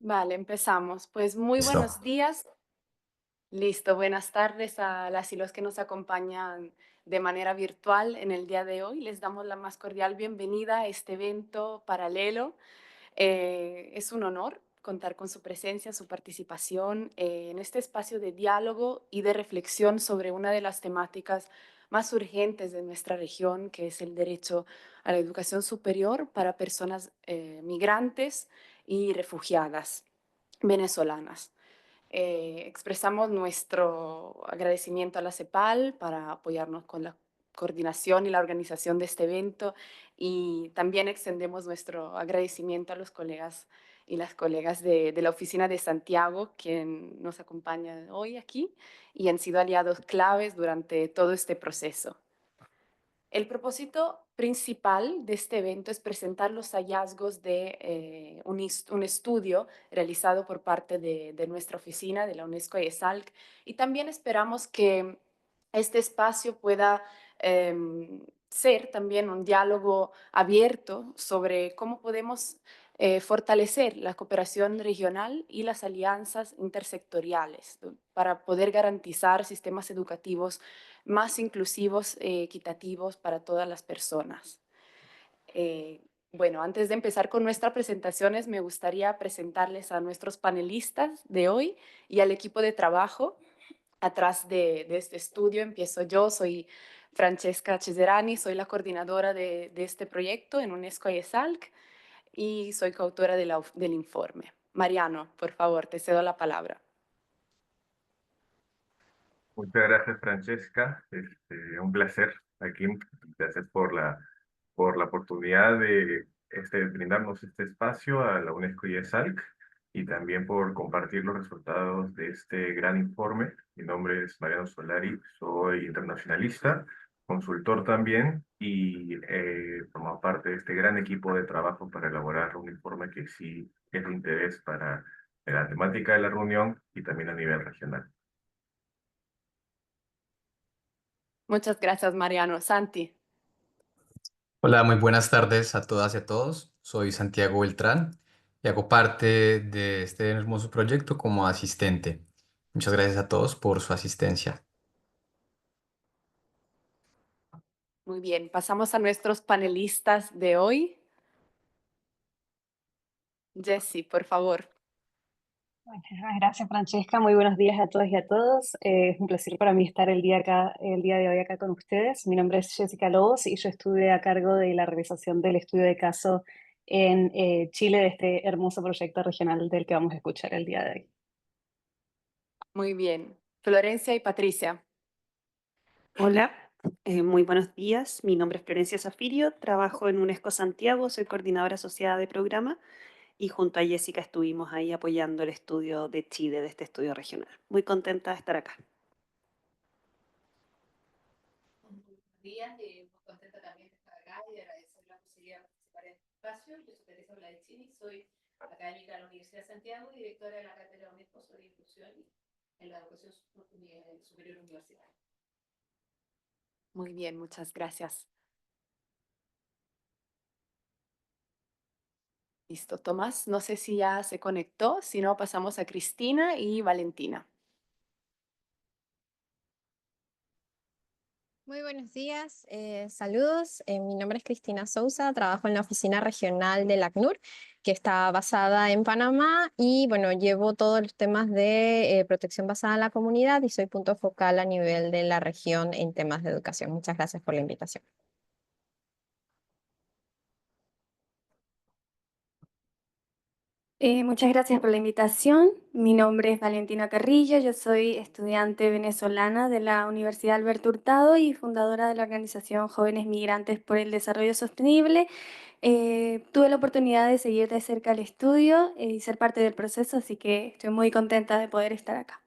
Vale, empezamos. Pues muy buenos Listo. días. Listo, buenas tardes a las y los que nos acompañan de manera virtual en el día de hoy. Les damos la más cordial bienvenida a este evento paralelo. Es un honor contar con su presencia, su participación en este espacio de diálogo y de reflexión sobre una de las temáticas más urgentes de nuestra región, que es el derecho a la educación superior para personas migrantes y refugiadas venezolanas. Expresamos nuestro agradecimiento a la CEPAL para apoyarnos con la coordinación y la organización de este evento y también extendemos nuestro agradecimiento a los colegas y las colegas de la oficina de Santiago, quien nos acompaña hoy aquí y han sido aliados claves durante todo este proceso. El propósito principal de este evento es presentar los hallazgos de un estudio realizado por parte de nuestra oficina, de la UNESCO y ESALC, y también esperamos que este espacio pueda ser también un diálogo abierto sobre cómo podemos fortalecer la cooperación regional y las alianzas intersectoriales para poder garantizar sistemas educativos más inclusivos e equitativos para todas las personas. Eh, bueno, antes de empezar con nuestras presentaciones, me gustaría presentarles a nuestros panelistas de hoy y al equipo de trabajo. Atrás de este estudio empiezo yo, soy Francesca Ceserani, soy la coordinadora de este proyecto en UNESCO y ESALC y soy coautora del informe. Mariano, por favor, te cedo la palabra. Muchas gracias, Francesca. Un placer aquí. Gracias por la oportunidad de brindarnos este espacio a la UNESCO y ESALC y también por compartir los resultados de este gran informe. Mi nombre es Mariano Solari, soy internacionalista, consultor también y formo parte de este gran equipo de trabajo para elaborar un informe que sí es de interés para la temática de la reunión y también a nivel regional. Muchas gracias, Mariano. Santi. Hola, muy buenas tardes a todas y a todos. Soy Santiago Beltrán y hago parte de este hermoso proyecto como asistente. Muchas gracias a todos por su asistencia. Muy bien, pasamos a nuestros panelistas de hoy. Jesse, por favor. Muchísimas gracias, Francesca. Muy buenos días a todas y a todos. Es un placer para mí estar el día de hoy acá con ustedes. Mi nombre es Jessica Lobos y yo estuve a cargo de la realización del estudio de caso en Chile de este hermoso proyecto regional del que vamos a escuchar el día de hoy. Muy bien. Florencia y Patricia. Hola, muy buenos días. Mi nombre es Florencia Zafirio, trabajo en UNESCO Santiago, soy coordinadora asociada de programa y junto a Jessica estuvimos ahí apoyando el estudio de Chile, de este estudio regional. Muy contenta de estar acá. Buenos días, muy contenta también de estar acá y de agradecer la posibilidad de participar en este espacio. Yo soy Teresa Blaichini, soy académica de la Universidad de Santiago y directora de la Cátedra UNESCO sobre Inclusión en la Educación Superior Universitaria. Muy bien, muchas gracias. Listo, Tomás, no sé si ya se conectó, si no pasamos a Cristina y Valentina. Muy buenos días, saludos. Mi nombre es Cristina Sousa, trabajo en la oficina regional del ACNUR, que está basada en Panamá y bueno, llevo todos los temas de protección basada en la comunidad y soy punto focal a nivel de la región en temas de educación. Muchas gracias por la invitación. Muchas gracias por la invitación. Mi nombre es Valentina Carrillo, yo soy estudiante venezolana de la Universidad Alberto Hurtado y fundadora de la organización Jóvenes Migrantes por el Desarrollo Sostenible. Tuve la oportunidad de seguir de cerca el estudio y ser parte del proceso, así que estoy muy contenta de poder estar acá.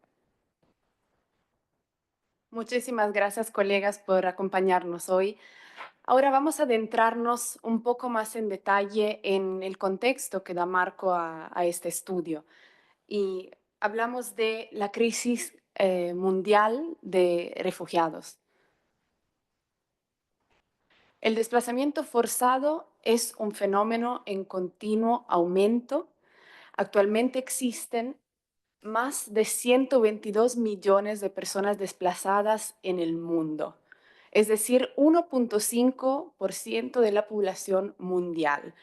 Muchísimas gracias, colegas, por acompañarnos hoy. Ahora vamos a adentrarnos un poco más en detalle en el contexto que da marco a este estudio. Y hablamos de la crisis mundial de refugiados. El desplazamiento forzado es un fenómeno en continuo aumento. Actualmente existen más de 122 millones de personas desplazadas en el mundo, es decir, 1.5% de la población mundial.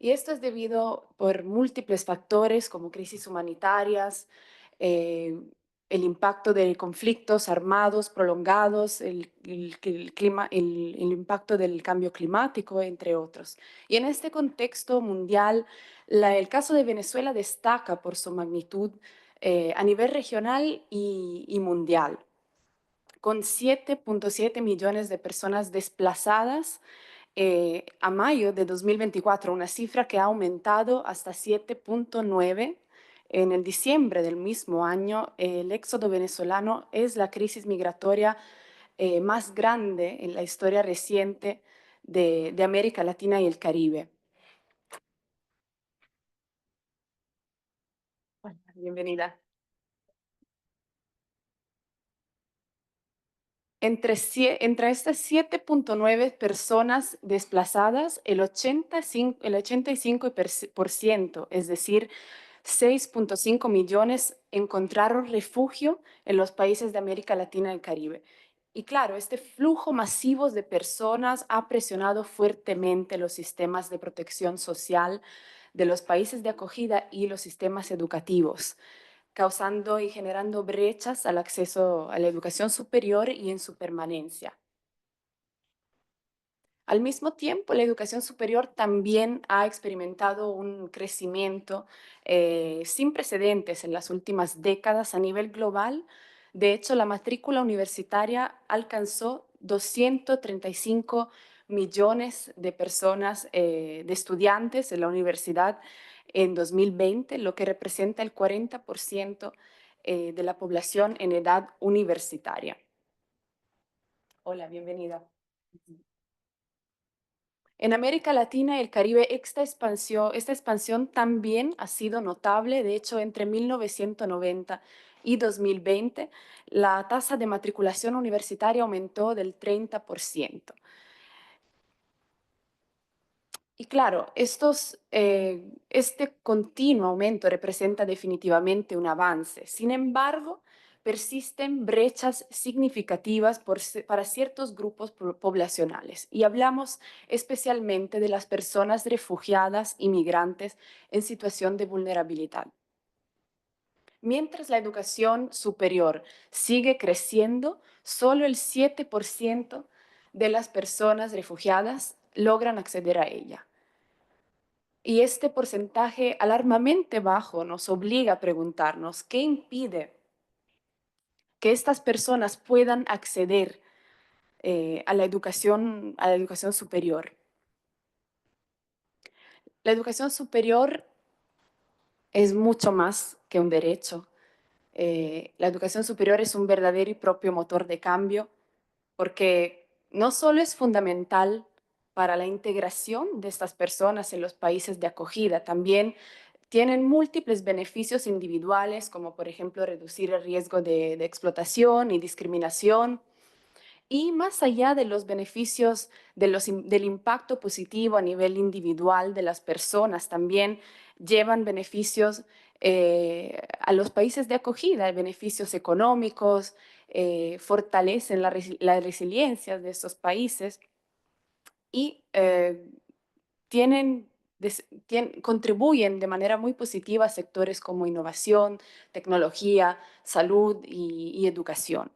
Y esto es debido por múltiples factores como crisis humanitarias, el impacto de conflictos armados prolongados, el impacto del cambio climático, entre otros. Y en este contexto mundial, el caso de Venezuela destaca por su magnitud a nivel regional y mundial, con 7.7 millones de personas desplazadas a mayo de 2024, una cifra que ha aumentado hasta 7.9. En el diciembre del mismo año, el éxodo venezolano es la crisis migratoria más grande en la historia reciente de América Latina y el Caribe. Bueno, bienvenida. Entre estas 7.9 personas desplazadas, el 85%, es decir, 6.5 millones, encontraron refugio en los países de América Latina y el Caribe. Y claro, este flujo masivo de personas ha presionado fuertemente los sistemas de protección social de los países de acogida y los sistemas educativos, causando y generando brechas al acceso a la educación superior y en su permanencia. Al mismo tiempo, la educación superior también ha experimentado un crecimiento sin precedentes en las últimas décadas a nivel global. De hecho, la matrícula universitaria alcanzó 235 millones de personas, de estudiantes en la universidad en 2020, lo que representa el 40% de la población en edad universitaria. Hola, bienvenida. En América Latina y el Caribe, esta expansión también ha sido notable. De hecho, entre 1990 y 2020, la tasa de matriculación universitaria aumentó del 30%. Y claro, este continuo aumento representa definitivamente un avance. Sin embargo, persisten brechas significativas para ciertos grupos poblacionales. Y hablamos especialmente de las personas refugiadas y migrantes en situación de vulnerabilidad. Mientras la educación superior sigue creciendo, solo el 7% de las personas refugiadas logran acceder a ella. Y este porcentaje alarmante bajo nos obliga a preguntarnos qué impide que estas personas puedan acceder a la educación superior. La educación superior es mucho más que un derecho. La educación superior es un verdadero y propio motor de cambio, porque no solo es fundamental para la integración de estas personas en los países de acogida, también tienen múltiples beneficios individuales, como por ejemplo reducir el riesgo de explotación y discriminación. Y más allá de los beneficios del impacto positivo a nivel individual de las personas, también llevan beneficios a los países de acogida, beneficios económicos, fortalecen la resiliencia de estos países y contribuyen de manera muy positiva a sectores como innovación, tecnología, salud y educación.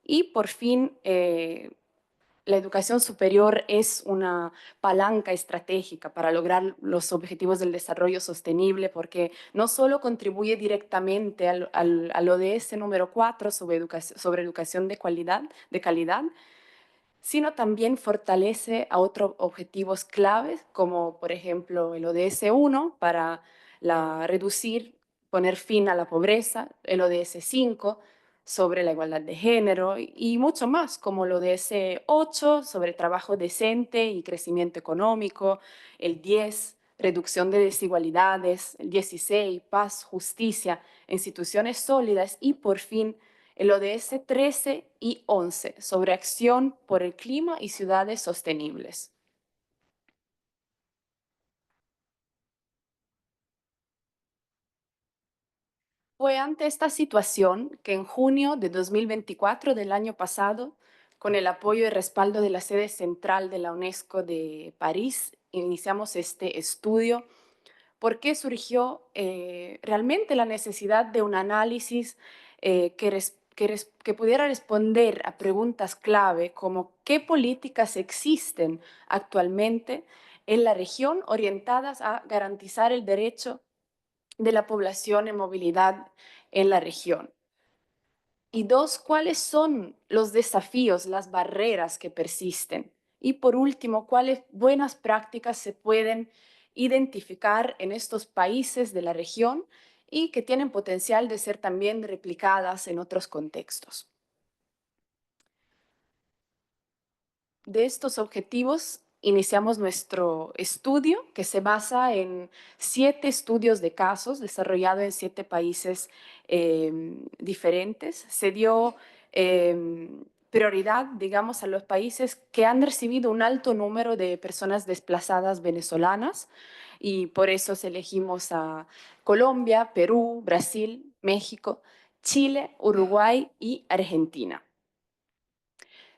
Y por fin, la educación superior es una palanca estratégica para lograr los objetivos del desarrollo sostenible, porque no solo contribuye directamente al ODS número 4 sobre educación de calidad, sino también fortalece a otros objetivos claves, como por ejemplo el ODS 1 para poner fin a la pobreza, el ODS 5 sobre la igualdad de género y mucho más, como el ODS 8 sobre trabajo decente y crecimiento económico, el 10, reducción de desigualdades, el 16, paz, justicia, instituciones sólidas y por fin el ODS 13 y 11 sobre acción por el clima y ciudades sostenibles. Fue ante esta situación que en junio de 2024 del año pasado, con el apoyo y respaldo de la sede central de la UNESCO de París, iniciamos este estudio porque surgió realmente la necesidad de un análisis que pudiera responder a preguntas clave como qué políticas existen actualmente en la región orientadas a garantizar el derecho de la población en movilidad en la región. Y dos, ¿cuáles son los desafíos, las barreras que persisten? Y por último, ¿cuáles buenas prácticas se pueden identificar en estos países de la región y que tienen potencial de ser también replicadas en otros contextos? De estos objetivos iniciamos nuestro estudio, que se basa en 7 estudios de casos desarrollados en 7 países diferentes. Se dio prioridad, digamos, a los países que han recibido un alto número de personas desplazadas venezolanas y por eso elegimos a Colombia, Perú, Brasil, México, Chile, Uruguay y Argentina.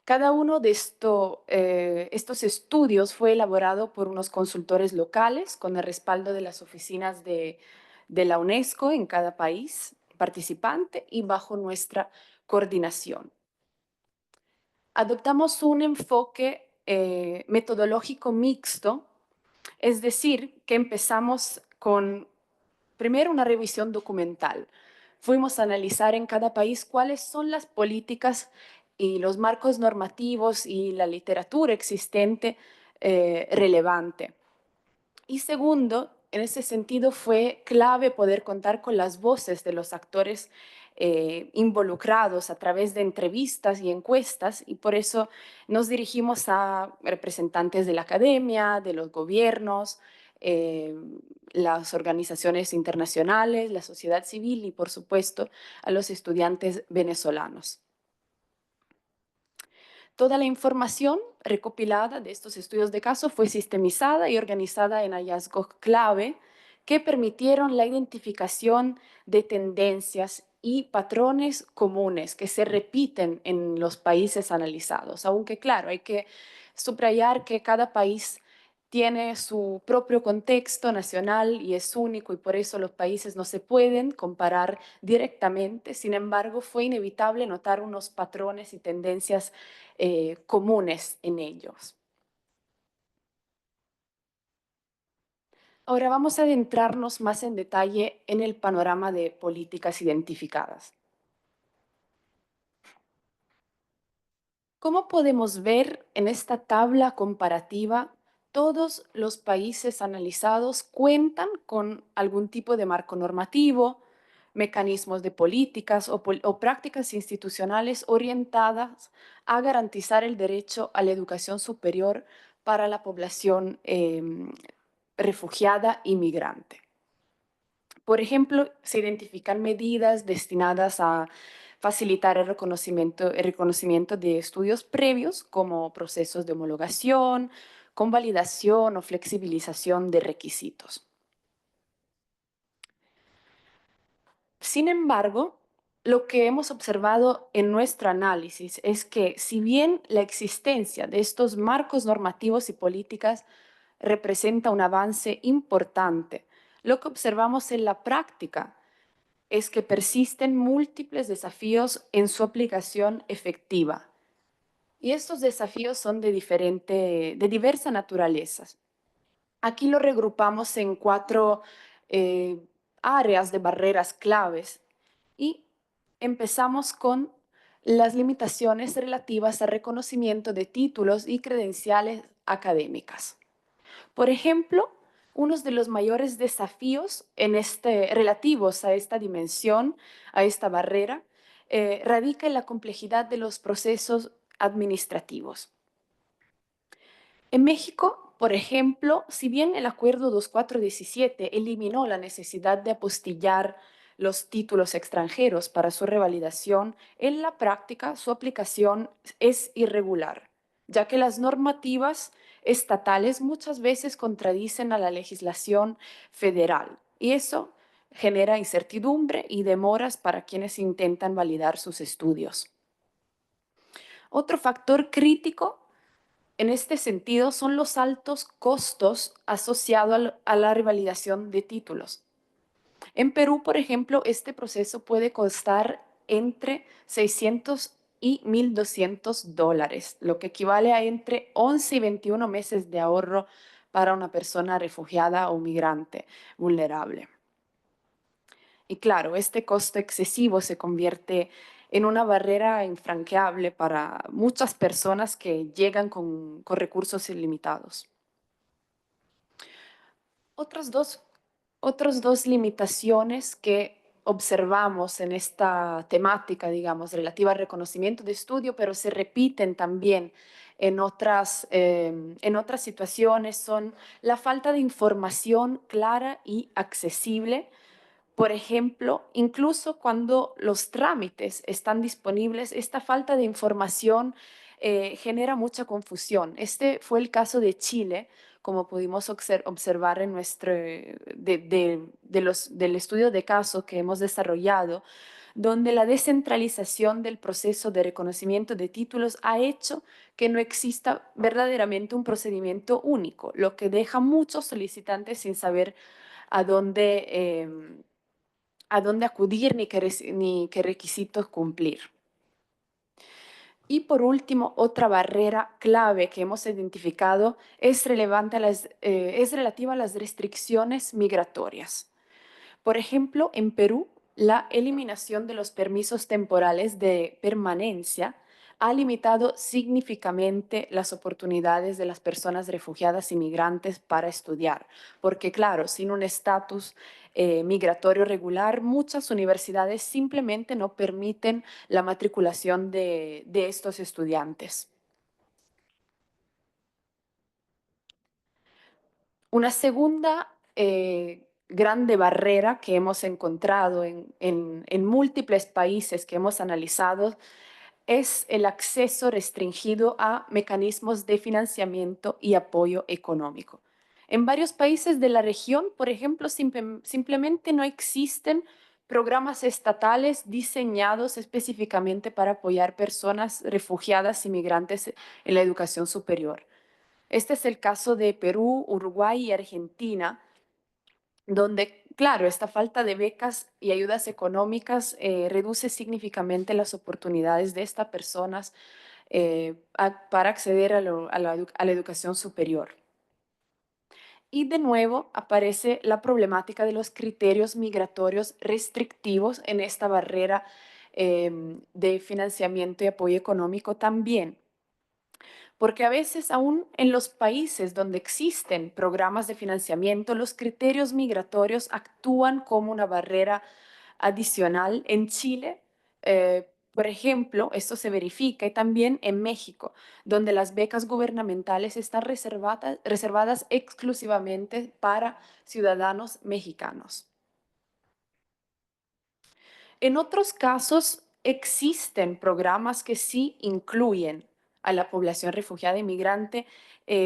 Cada uno de estos estudios fue elaborado por unos consultores locales con el respaldo de las oficinas de la UNESCO en cada país participante y bajo nuestra coordinación. Adoptamos un enfoque metodológico mixto, es decir, que empezamos con primero una revisión documental. Fuimos a analizar en cada país cuáles son las políticas y los marcos normativos y la literatura existente relevante. Y segundo, en ese sentido fue clave poder contar con las voces de los actores involucrados a través de entrevistas y encuestas, y por eso nos dirigimos a representantes de la academia, de los gobiernos, las organizaciones internacionales, la sociedad civil y, por supuesto, a los estudiantes venezolanos. Toda la información recopilada de estos estudios de caso fue sistemizada y organizada en hallazgos clave que permitieron la identificación de tendencias y patrones comunes que se repiten en los países analizados. Aunque, claro, hay que subrayar que cada país tiene su propio contexto nacional y es único y por eso los países no se pueden comparar directamente. Sin embargo, fue inevitable notar unos patrones y tendencias comunes en ellos. Ahora vamos a adentrarnos más en detalle en el panorama de políticas identificadas. ¿Cómo podemos ver en esta tabla comparativa? Todos los países analizados cuentan con algún tipo de marco normativo, mecanismos de políticas o prácticas institucionales orientadas a garantizar el derecho a la educación superior para la población refugiada y migrante. Por ejemplo, se identifican medidas destinadas a facilitar el reconocimiento de estudios previos como procesos de homologación, convalidación o flexibilización de requisitos. Sin embargo, lo que hemos observado en nuestro análisis es que si bien la existencia de estos marcos normativos y políticas representa un avance importante, lo que observamos en la práctica es que persisten múltiples desafíos en su aplicación efectiva. Y estos desafíos son de diversa naturaleza. Aquí lo regrupamos en 4 áreas de barreras claves y empezamos con las limitaciones relativas al reconocimiento de títulos y credenciales académicas. Por ejemplo, uno de los mayores desafíos relativos a esta dimensión, a esta barrera, radica en la complejidad de los procesos administrativos. En México, por ejemplo, si bien el Acuerdo 2417 eliminó la necesidad de apostillar los títulos extranjeros para su revalidación, en la práctica su aplicación es irregular, ya que las normativas estatales muchas veces contradicen a la legislación federal. Y eso genera incertidumbre y demoras para quienes intentan validar sus estudios. Otro factor crítico en este sentido son los altos costos asociados a la revalidación de títulos. En Perú, por ejemplo, este proceso puede costar entre 600 y $1,200, lo que equivale a entre 11 y 21 meses de ahorro para una persona refugiada o migrante vulnerable. Y claro, este costo excesivo se convierte en una barrera infranqueable para muchas personas que llegan con recursos ilimitados. Otras dos limitaciones que observamos en esta temática, digamos, relativa al reconocimiento de estudio, pero se repiten también en otras situaciones, son la falta de información clara y accesible. Por ejemplo, incluso cuando los trámites están disponibles, esta falta de información genera mucha confusión. Este fue el caso de Chile, como pudimos observar en del estudio de caso que hemos desarrollado, donde la descentralización del proceso de reconocimiento de títulos ha hecho que no exista verdaderamente un procedimiento único, lo que deja muchos solicitantes sin saber a dónde acudir ni qué requisitos cumplir. Y por último, otra barrera clave que hemos identificado es relativa a las restricciones migratorias. Por ejemplo, en Perú, la eliminación de los permisos temporales de permanencia ha limitado significativamente las oportunidades de las personas refugiadas y migrantes para estudiar, porque claro, sin un estatus migratorio regular, muchas universidades simplemente no permiten la matriculación de estos estudiantes. Una segunda grande barrera que hemos encontrado en múltiples países que hemos analizado es el acceso restringido a mecanismos de financiamiento y apoyo económico. En varios países de la región, por ejemplo, simplemente no existen programas estatales diseñados específicamente para apoyar personas refugiadas y migrantes en la educación superior. Este es el caso de Perú, Uruguay y Argentina, donde, claro, esta falta de becas y ayudas económicas reduce significativamente las oportunidades de estas personas para acceder a la educación superior. Y de nuevo aparece la problemática de los criterios migratorios restrictivos en esta barrera de financiamiento y apoyo económico también. Porque a veces aún en los países donde existen programas de financiamiento, los criterios migratorios actúan como una barrera adicional. En Chile, por ejemplo, esto se verifica y también en México, donde las becas gubernamentales están reservadas exclusivamente para ciudadanos mexicanos. En otros casos, existen programas que sí incluyen a la población refugiada y migrante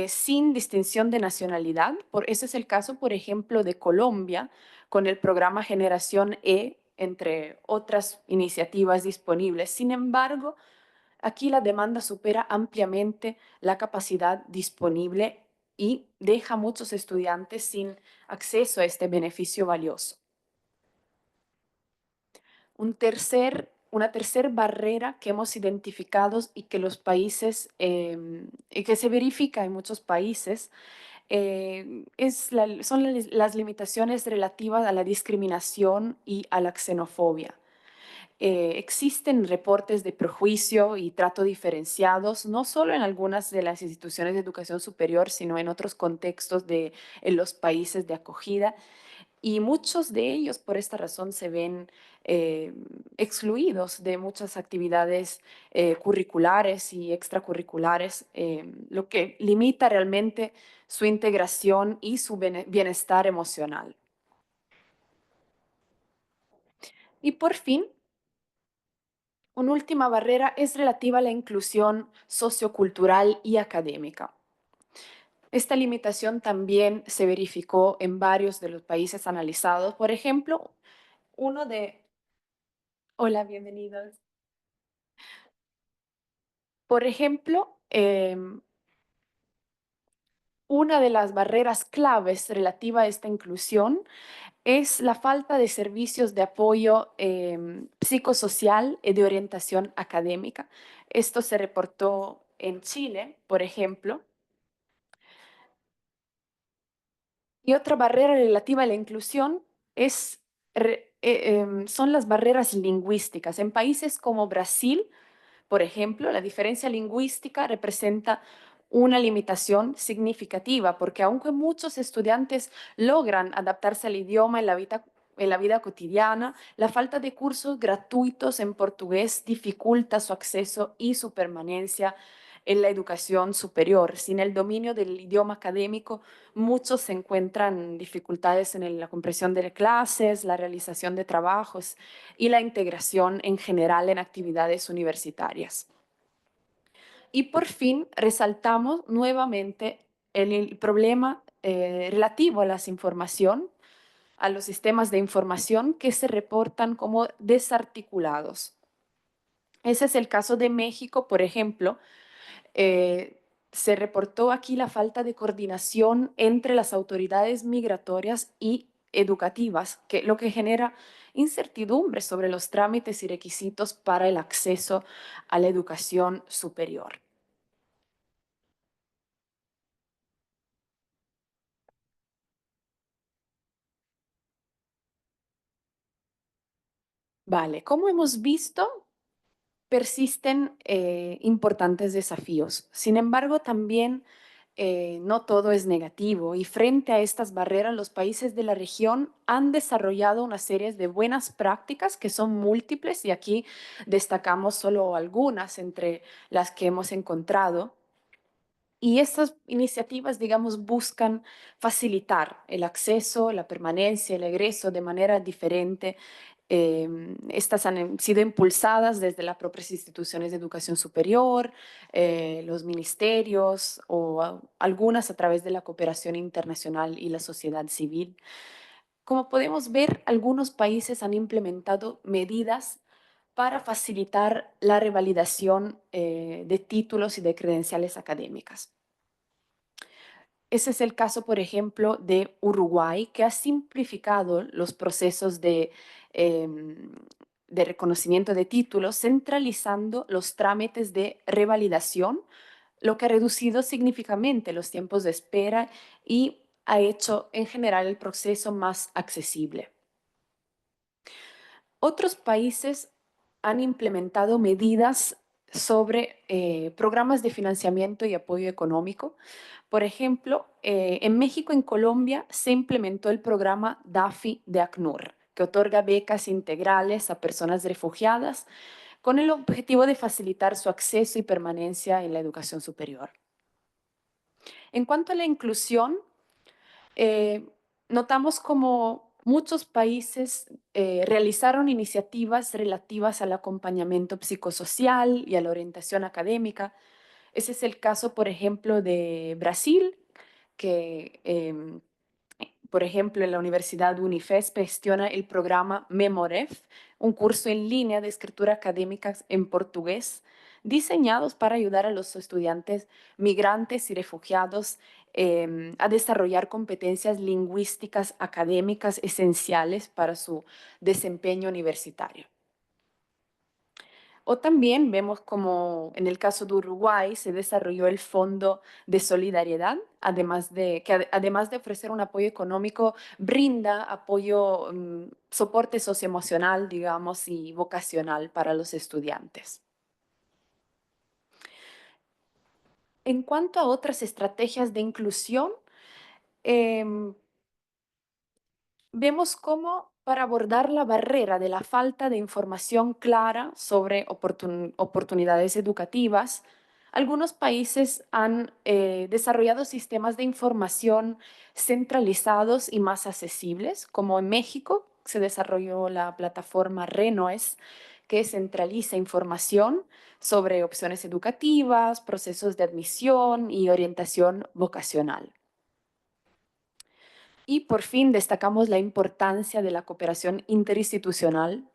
sin distinción de nacionalidad. Ese es el caso, por ejemplo, de Colombia, con el programa Generación E, entre otras iniciativas disponibles. Sin embargo, aquí la demanda supera ampliamente la capacidad disponible y deja a muchos estudiantes sin acceso a este beneficio valioso. Una tercera barrera que hemos identificado y que los países, y que se verifica en muchos países, son las limitaciones relativas a la discriminación y a la xenofobia. Existen reportes de prejuicio y trato diferenciados, no solo en algunas de las instituciones de educación superior, sino en otros contextos en los países de acogida. Y muchos de ellos por esta razón se ven excluidos de muchas actividades curriculares y extracurriculares, lo que limita realmente su integración y su bienestar emocional. Y por fin, una última barrera es relativa a la inclusión sociocultural y académica. Esta limitación también se verificó en varios de los países analizados. Por ejemplo, uno de... Hola, bienvenidos. Por ejemplo, una de las barreras claves relativa a esta inclusión es la falta de servicios de apoyo psicosocial y de orientación académica. Esto se reportó en Chile, por ejemplo. Y otra barrera relativa a la inclusión son las barreras lingüísticas. En países como Brasil, por ejemplo, la diferencia lingüística representa una limitación significativa, porque aunque muchos estudiantes logran adaptarse al idioma en la vida cotidiana, la falta de cursos gratuitos en portugués dificulta su acceso y su permanencia en la educación superior. Sin el dominio del idioma académico, muchos se encuentran dificultades en la comprensión de clases, la realización de trabajos y la integración en general en actividades universitarias. Y por fin resaltamos nuevamente el problema relativo a a los sistemas de información que se reportan como desarticulados. Ese es el caso de México, por ejemplo. Se reportó aquí la falta de coordinación entre las autoridades migratorias y educativas, lo que genera incertidumbre sobre los trámites y requisitos para el acceso a la educación superior. Vale, como hemos visto, persisten importantes desafíos. Sin embargo, también no todo es negativo y frente a estas barreras, los países de la región han desarrollado una serie de buenas prácticas que son múltiples y aquí destacamos solo algunas entre las que hemos encontrado. Y estas iniciativas, digamos, buscan facilitar el acceso, la permanencia, el egreso de manera diferente. Estas han sido impulsadas desde las propias instituciones de educación superior, los ministerios o algunas a través de la cooperación internacional y la sociedad civil. Como podemos ver, algunos países han implementado medidas para facilitar la revalidación de títulos y de credenciales académicas. Ese es el caso, por ejemplo, de Uruguay, que ha simplificado los procesos de reconocimiento de títulos, centralizando los trámites de revalidación, lo que ha reducido significativamente los tiempos de espera y ha hecho en general el proceso más accesible. Otros países han implementado medidas sobre programas de financiamiento y apoyo económico. Por ejemplo, en México y en Colombia se implementó el programa DAFI de ACNUR, que otorga becas integrales a personas refugiadas con el objetivo de facilitar su acceso y permanencia en la educación superior. En cuanto a la inclusión, notamos como muchos países realizaron iniciativas relativas al acompañamiento psicosocial y a la orientación académica. Ese es el caso, por ejemplo, de Brasil, que, por ejemplo, en la Universidad Unifesp gestiona el programa Memoref, un curso en línea de escritura académica en portugués, diseñados para ayudar a los estudiantes migrantes y refugiados a desarrollar competencias lingüísticas académicas esenciales para su desempeño universitario. O también vemos como en el caso de Uruguay se desarrolló el Fondo de Solidaridad, además de ofrecer un apoyo económico, brinda apoyo, soporte socioemocional, digamos, y vocacional para los estudiantes. En cuanto a otras estrategias de inclusión, vemos cómo para abordar la barrera de la falta de información clara sobre oportunidades educativas, algunos países han desarrollado sistemas de información centralizados y más accesibles, como en México se desarrolló la plataforma Renoes, que centraliza información sobre opciones educativas, procesos de admisión y orientación vocacional. Y por fin destacamos la importancia de la cooperación interinstitucional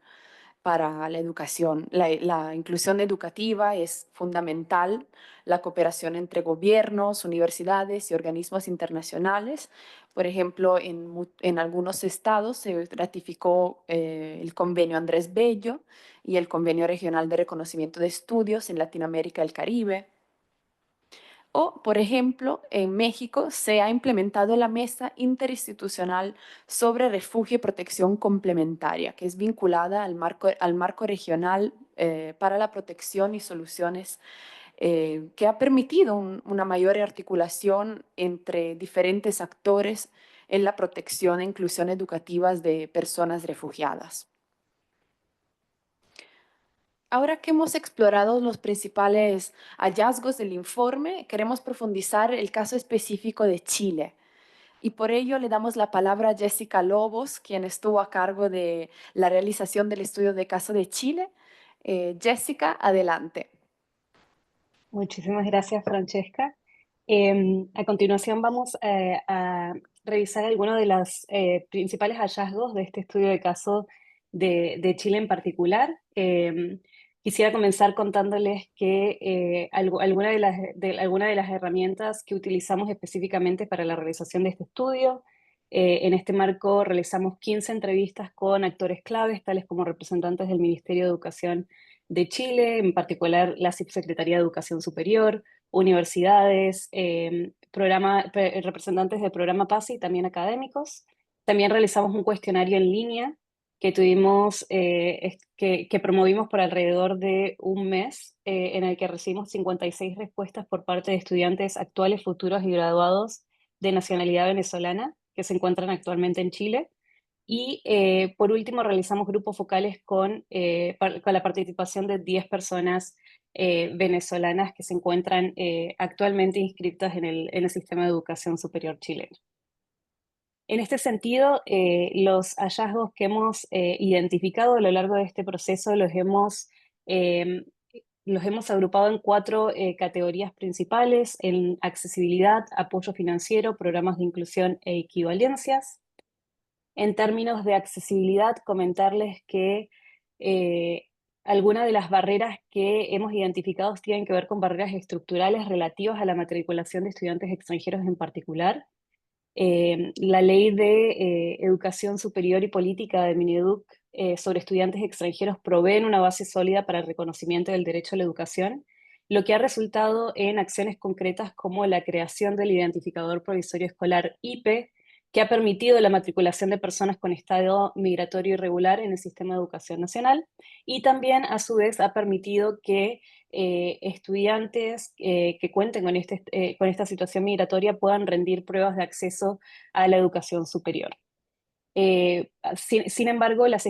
para la educación. La inclusión educativa es fundamental, la cooperación entre gobiernos, universidades y organismos internacionales. Por ejemplo, en algunos estados se ratificó el convenio Andrés Bello y el convenio regional de reconocimiento de estudios en Latinoamérica y el Caribe. O, por ejemplo, en México se ha implementado la Mesa Interinstitucional sobre Refugio y Protección Complementaria, que es vinculada al marco regional para la protección y soluciones, que ha permitido una mayor articulación entre diferentes actores en la protección e inclusión educativas de personas refugiadas. Ahora que hemos explorado los principales hallazgos del informe, queremos profundizar el caso específico de Chile. Y por ello le damos la palabra a Jessica Lobos, quien estuvo a cargo de la realización del estudio de caso de Chile. Jessica, adelante. Muchísimas gracias, Francesca. A continuación vamos a revisar algunos de los principales hallazgos de este estudio de caso de Chile en particular. Quisiera comenzar contándoles que algunas de las herramientas que utilizamos específicamente para la realización de este estudio. En este marco realizamos 15 entrevistas con actores claves, tales como representantes del Ministerio de Educación de Chile, en particular la Subsecretaría de Educación Superior, universidades, representantes del programa PASI, también académicos. También realizamos un cuestionario en línea que promovimos por alrededor de un mes, en el que recibimos 56 respuestas por parte de estudiantes actuales, futuros y graduados de nacionalidad venezolana que se encuentran actualmente en Chile. Y por último, realizamos grupos focales con la participación de 10 personas venezolanas que se encuentran actualmente inscritas en el sistema de educación superior chileno. En este sentido, los hallazgos que hemos identificado a lo largo de este proceso los hemos agrupado en 4 categorías principales: en accesibilidad, apoyo financiero, programas de inclusión e equivalencias. En términos de accesibilidad, comentarles que algunas de las barreras que hemos identificado tienen que ver con barreras estructurales relativas a la matriculación de estudiantes extranjeros en particular. La Ley de Educación Superior y Política de Mineduc sobre estudiantes extranjeros proveen una base sólida para el reconocimiento del derecho a la educación, lo que ha resultado en acciones concretas como la creación del Identificador Provisorio Escolar IPE, que ha permitido la matriculación de personas con estado migratorio irregular en el sistema de educación nacional, y también a su vez ha permitido que estudiantes que cuenten con esta situación migratoria puedan rendir pruebas de acceso a la educación superior. Sin embargo, las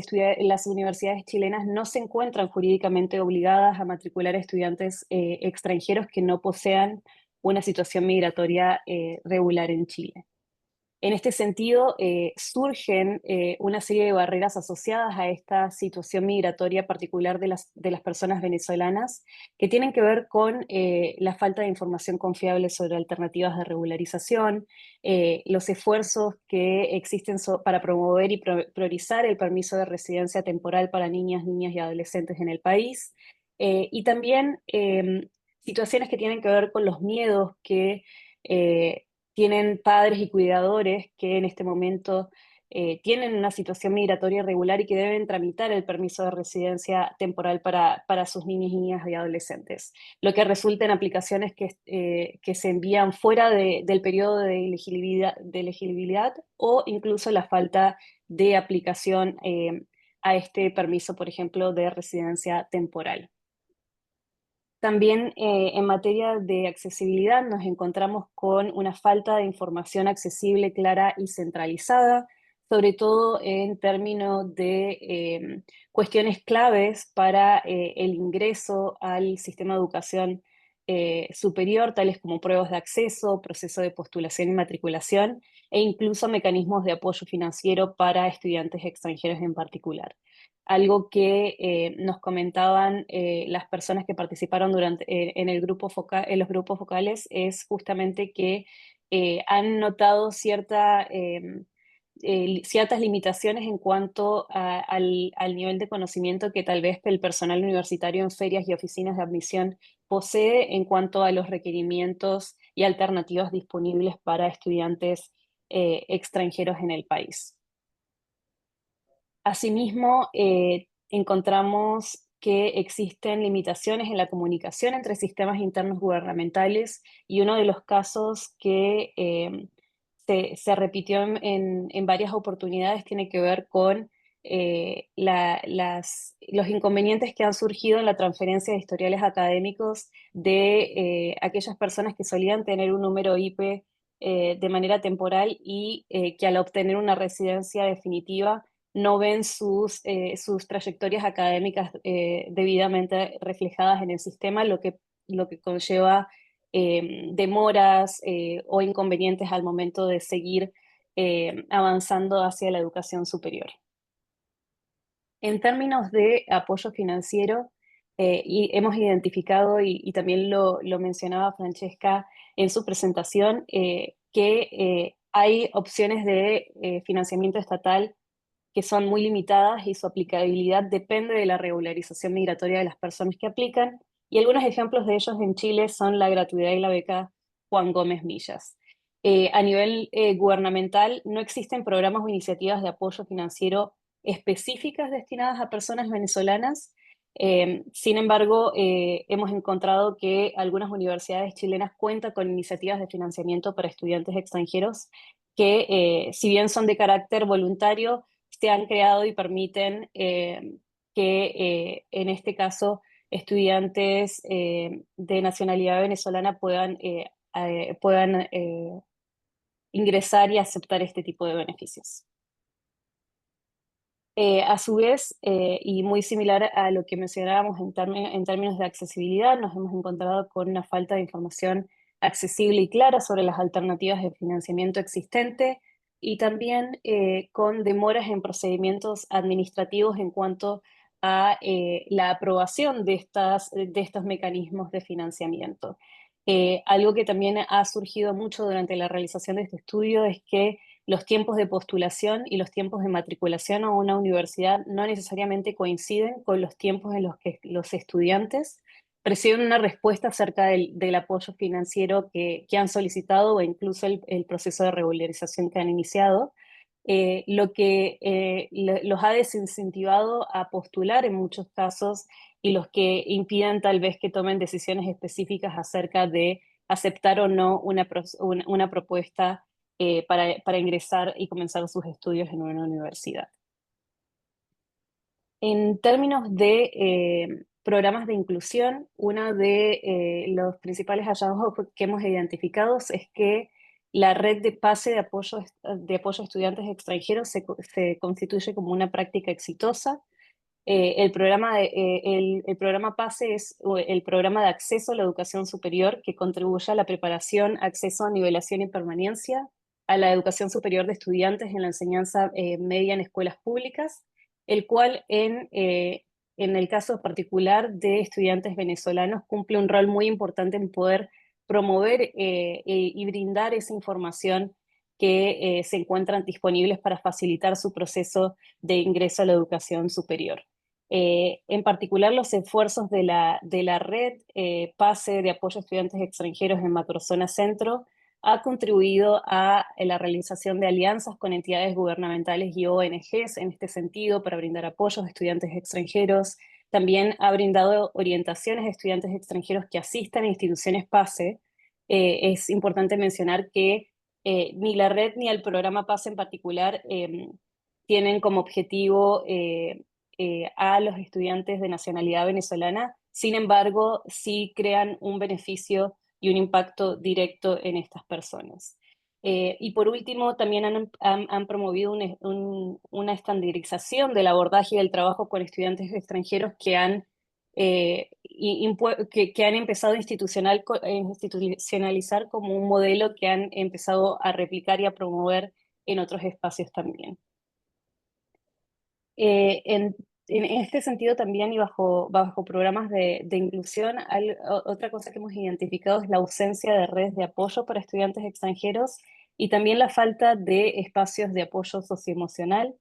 universidades chilenas no se encuentran jurídicamente obligadas a matricular a estudiantes extranjeros que no posean una situación migratoria regular en Chile. En este sentido, surgen una serie de barreras asociadas a esta situación migratoria particular de las personas venezolanas, que tienen que ver con la falta de información confiable sobre alternativas de regularización, los esfuerzos que existen para promover y priorizar el permiso de residencia temporal para niñas y adolescentes en el país, y también situaciones que tienen que ver con los miedos que tienen padres y cuidadores que en este momento tienen una situación migratoria irregular y que deben tramitar el permiso de residencia temporal para sus niñas y adolescentes, lo que resulta en aplicaciones que se envían fuera del periodo de elegibilidad o incluso la falta de aplicación a este permiso, por ejemplo, de residencia temporal. También en materia de accesibilidad nos encontramos con una falta de información accesible, clara y centralizada, sobre todo en términos de cuestiones claves para el ingreso al sistema de educación superior, tales como pruebas de acceso, proceso de postulación y matriculación, e incluso mecanismos de apoyo financiero para estudiantes extranjeros en particular. Algo que nos comentaban las personas que participaron en el grupo en los grupos focales es justamente que han notado ciertas limitaciones en cuanto al nivel de conocimiento que tal vez el personal universitario en ferias y oficinas de admisión posee en cuanto a los requerimientos y alternativas disponibles para estudiantes extranjeros en el país. Asimismo, encontramos que existen limitaciones en la comunicación entre sistemas internos gubernamentales y uno de los casos que se repitió en varias oportunidades tiene que ver con los inconvenientes que han surgido en la transferencia de historiales académicos de aquellas personas que solían tener un número IP de manera temporal y que al obtener una residencia definitiva no ven sus trayectorias académicas debidamente reflejadas en el sistema, lo que conlleva demoras o inconvenientes al momento de seguir avanzando hacia la educación superior. En términos de apoyo financiero, y hemos identificado, y también lo mencionaba Francesca en su presentación, que hay opciones de financiamiento estatal que son muy limitadas y su aplicabilidad depende de la regularización migratoria de las personas que aplican, y algunos ejemplos de ellos en Chile son la gratuidad y la beca Juan Gómez Millas. A nivel gubernamental no existen programas o iniciativas de apoyo financiero específicas destinadas a personas venezolanas. Sin embargo, hemos encontrado que algunas universidades chilenas cuentan con iniciativas de financiamiento para estudiantes extranjeros que, si bien son de carácter voluntario, se han creado y permiten que, en este caso, estudiantes de nacionalidad venezolana puedan ingresar y aceptar este tipo de beneficios. A su vez, y muy similar a lo que mencionábamos en términos de accesibilidad, nos hemos encontrado con una falta de información accesible y clara sobre las alternativas de financiamiento existente y también con demoras en procedimientos administrativos en cuanto a la aprobación de estos mecanismos de financiamiento. Algo que también ha surgido mucho durante la realización de este estudio es que los tiempos de postulación y los tiempos de matriculación a una universidad no necesariamente coinciden con los tiempos en los que los estudiantes reciben una respuesta acerca del apoyo financiero que han solicitado o incluso el proceso de regularización que han iniciado, lo que los ha desincentivado a postular en muchos casos y los que impiden tal vez que tomen decisiones específicas acerca de aceptar o no una propuesta para ingresar y comenzar sus estudios en una universidad. En términos de programas de inclusión, uno de los principales hallazgos que hemos identificado es que la red de PASE de apoyo a estudiantes extranjeros se constituye como una práctica exitosa. El programa PASE es el programa de acceso a la educación superior que contribuye a la preparación, acceso, nivelación y permanencia a la educación superior de estudiantes en la enseñanza media en escuelas públicas, el cual en el caso particular de estudiantes venezolanos cumple un rol muy importante en poder promover y brindar esa información que se encuentran disponibles para facilitar su proceso de ingreso a la educación superior. En particular, los esfuerzos de la red PASE de apoyo a estudiantes extranjeros en Macrozona Centro ha contribuido a la realización de alianzas con entidades gubernamentales y ONGs en este sentido para brindar apoyos a estudiantes extranjeros. También ha brindado orientaciones a estudiantes extranjeros que asistan a instituciones PASE. Es importante mencionar que ni la red ni el programa PASE en particular tienen como objetivo a los estudiantes de nacionalidad venezolana. Sin embargo, sí crean un beneficio y un impacto directo en estas personas. Y por último, también han promovido una estandarización del abordaje y del trabajo con estudiantes extranjeros que han empezado a institucionalizar como un modelo que han empezado a replicar y a promover en otros espacios también. En en este sentido también y bajo programas de inclusión, otra cosa que hemos identificado es la ausencia de redes de apoyo para estudiantes extranjeros y también la falta de espacios de apoyo socioemocional.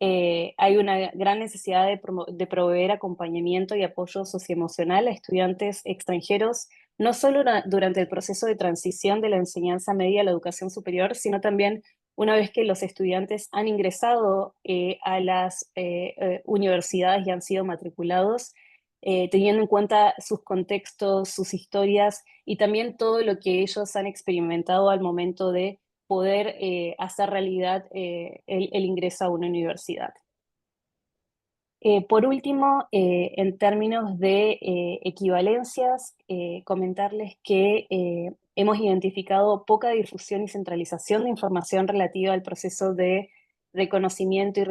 Hay una gran necesidad de proveer acompañamiento y apoyo socioemocional a estudiantes extranjeros, no solo durante el proceso de transición de la enseñanza media a la educación superior, sino también una vez que los estudiantes han ingresado a las universidades y han sido matriculados, teniendo en cuenta sus contextos, sus historias y también todo lo que ellos han experimentado al momento de poder hacer realidad el ingreso a una universidad. Por último, en términos de equivalencias, comentarles que hemos identificado poca difusión y centralización de información relativa al proceso de reconocimiento y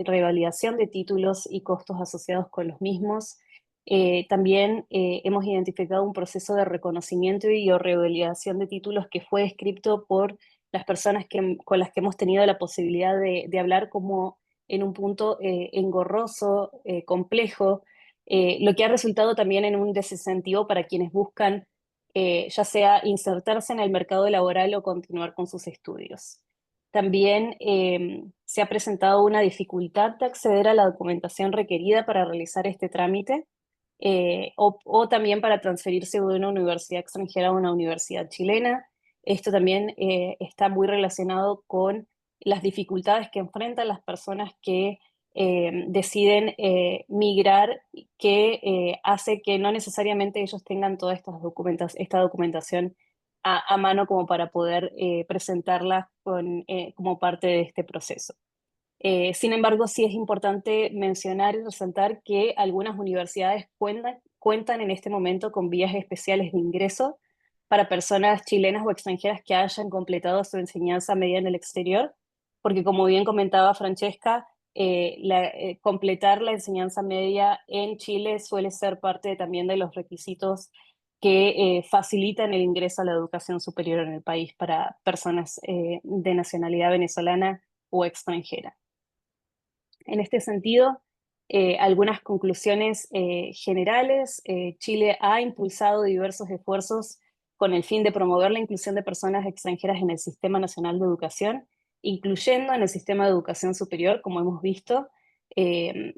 revalidación de títulos y costos asociados con los mismos. También hemos identificado un proceso de reconocimiento y o revalidación de títulos que fue escrito por las personas con las que hemos tenido la posibilidad de hablar como en un punto engorroso, complejo, lo que ha resultado también en un desincentivo para quienes buscan ya sea insertarse en el mercado laboral o continuar con sus estudios. También se ha presentado una dificultad de acceder a la documentación requerida para realizar este trámite o también para transferirse de una universidad extranjera a una universidad chilena. Esto también está muy relacionado con las dificultades que enfrentan las personas que deciden migrar, que hace que no necesariamente ellos tengan toda esta documentación a mano como para poder presentarla como parte de este proceso. Sin embargo, sí es importante mencionar y resaltar que algunas universidades cuentan en este momento con vías especiales de ingreso para personas chilenas o extranjeras que hayan completado su enseñanza media en el exterior, porque como bien comentaba Francesca, completar la enseñanza media en Chile suele ser parte también de los requisitos que facilitan el ingreso a la educación superior en el país para personas de nacionalidad venezolana o extranjera. En este sentido, algunas conclusiones generales. Chile ha impulsado diversos esfuerzos con el fin de promover la inclusión de personas extranjeras en el Sistema Nacional de Educación, incluyendo en el Sistema de Educación Superior, como hemos visto. También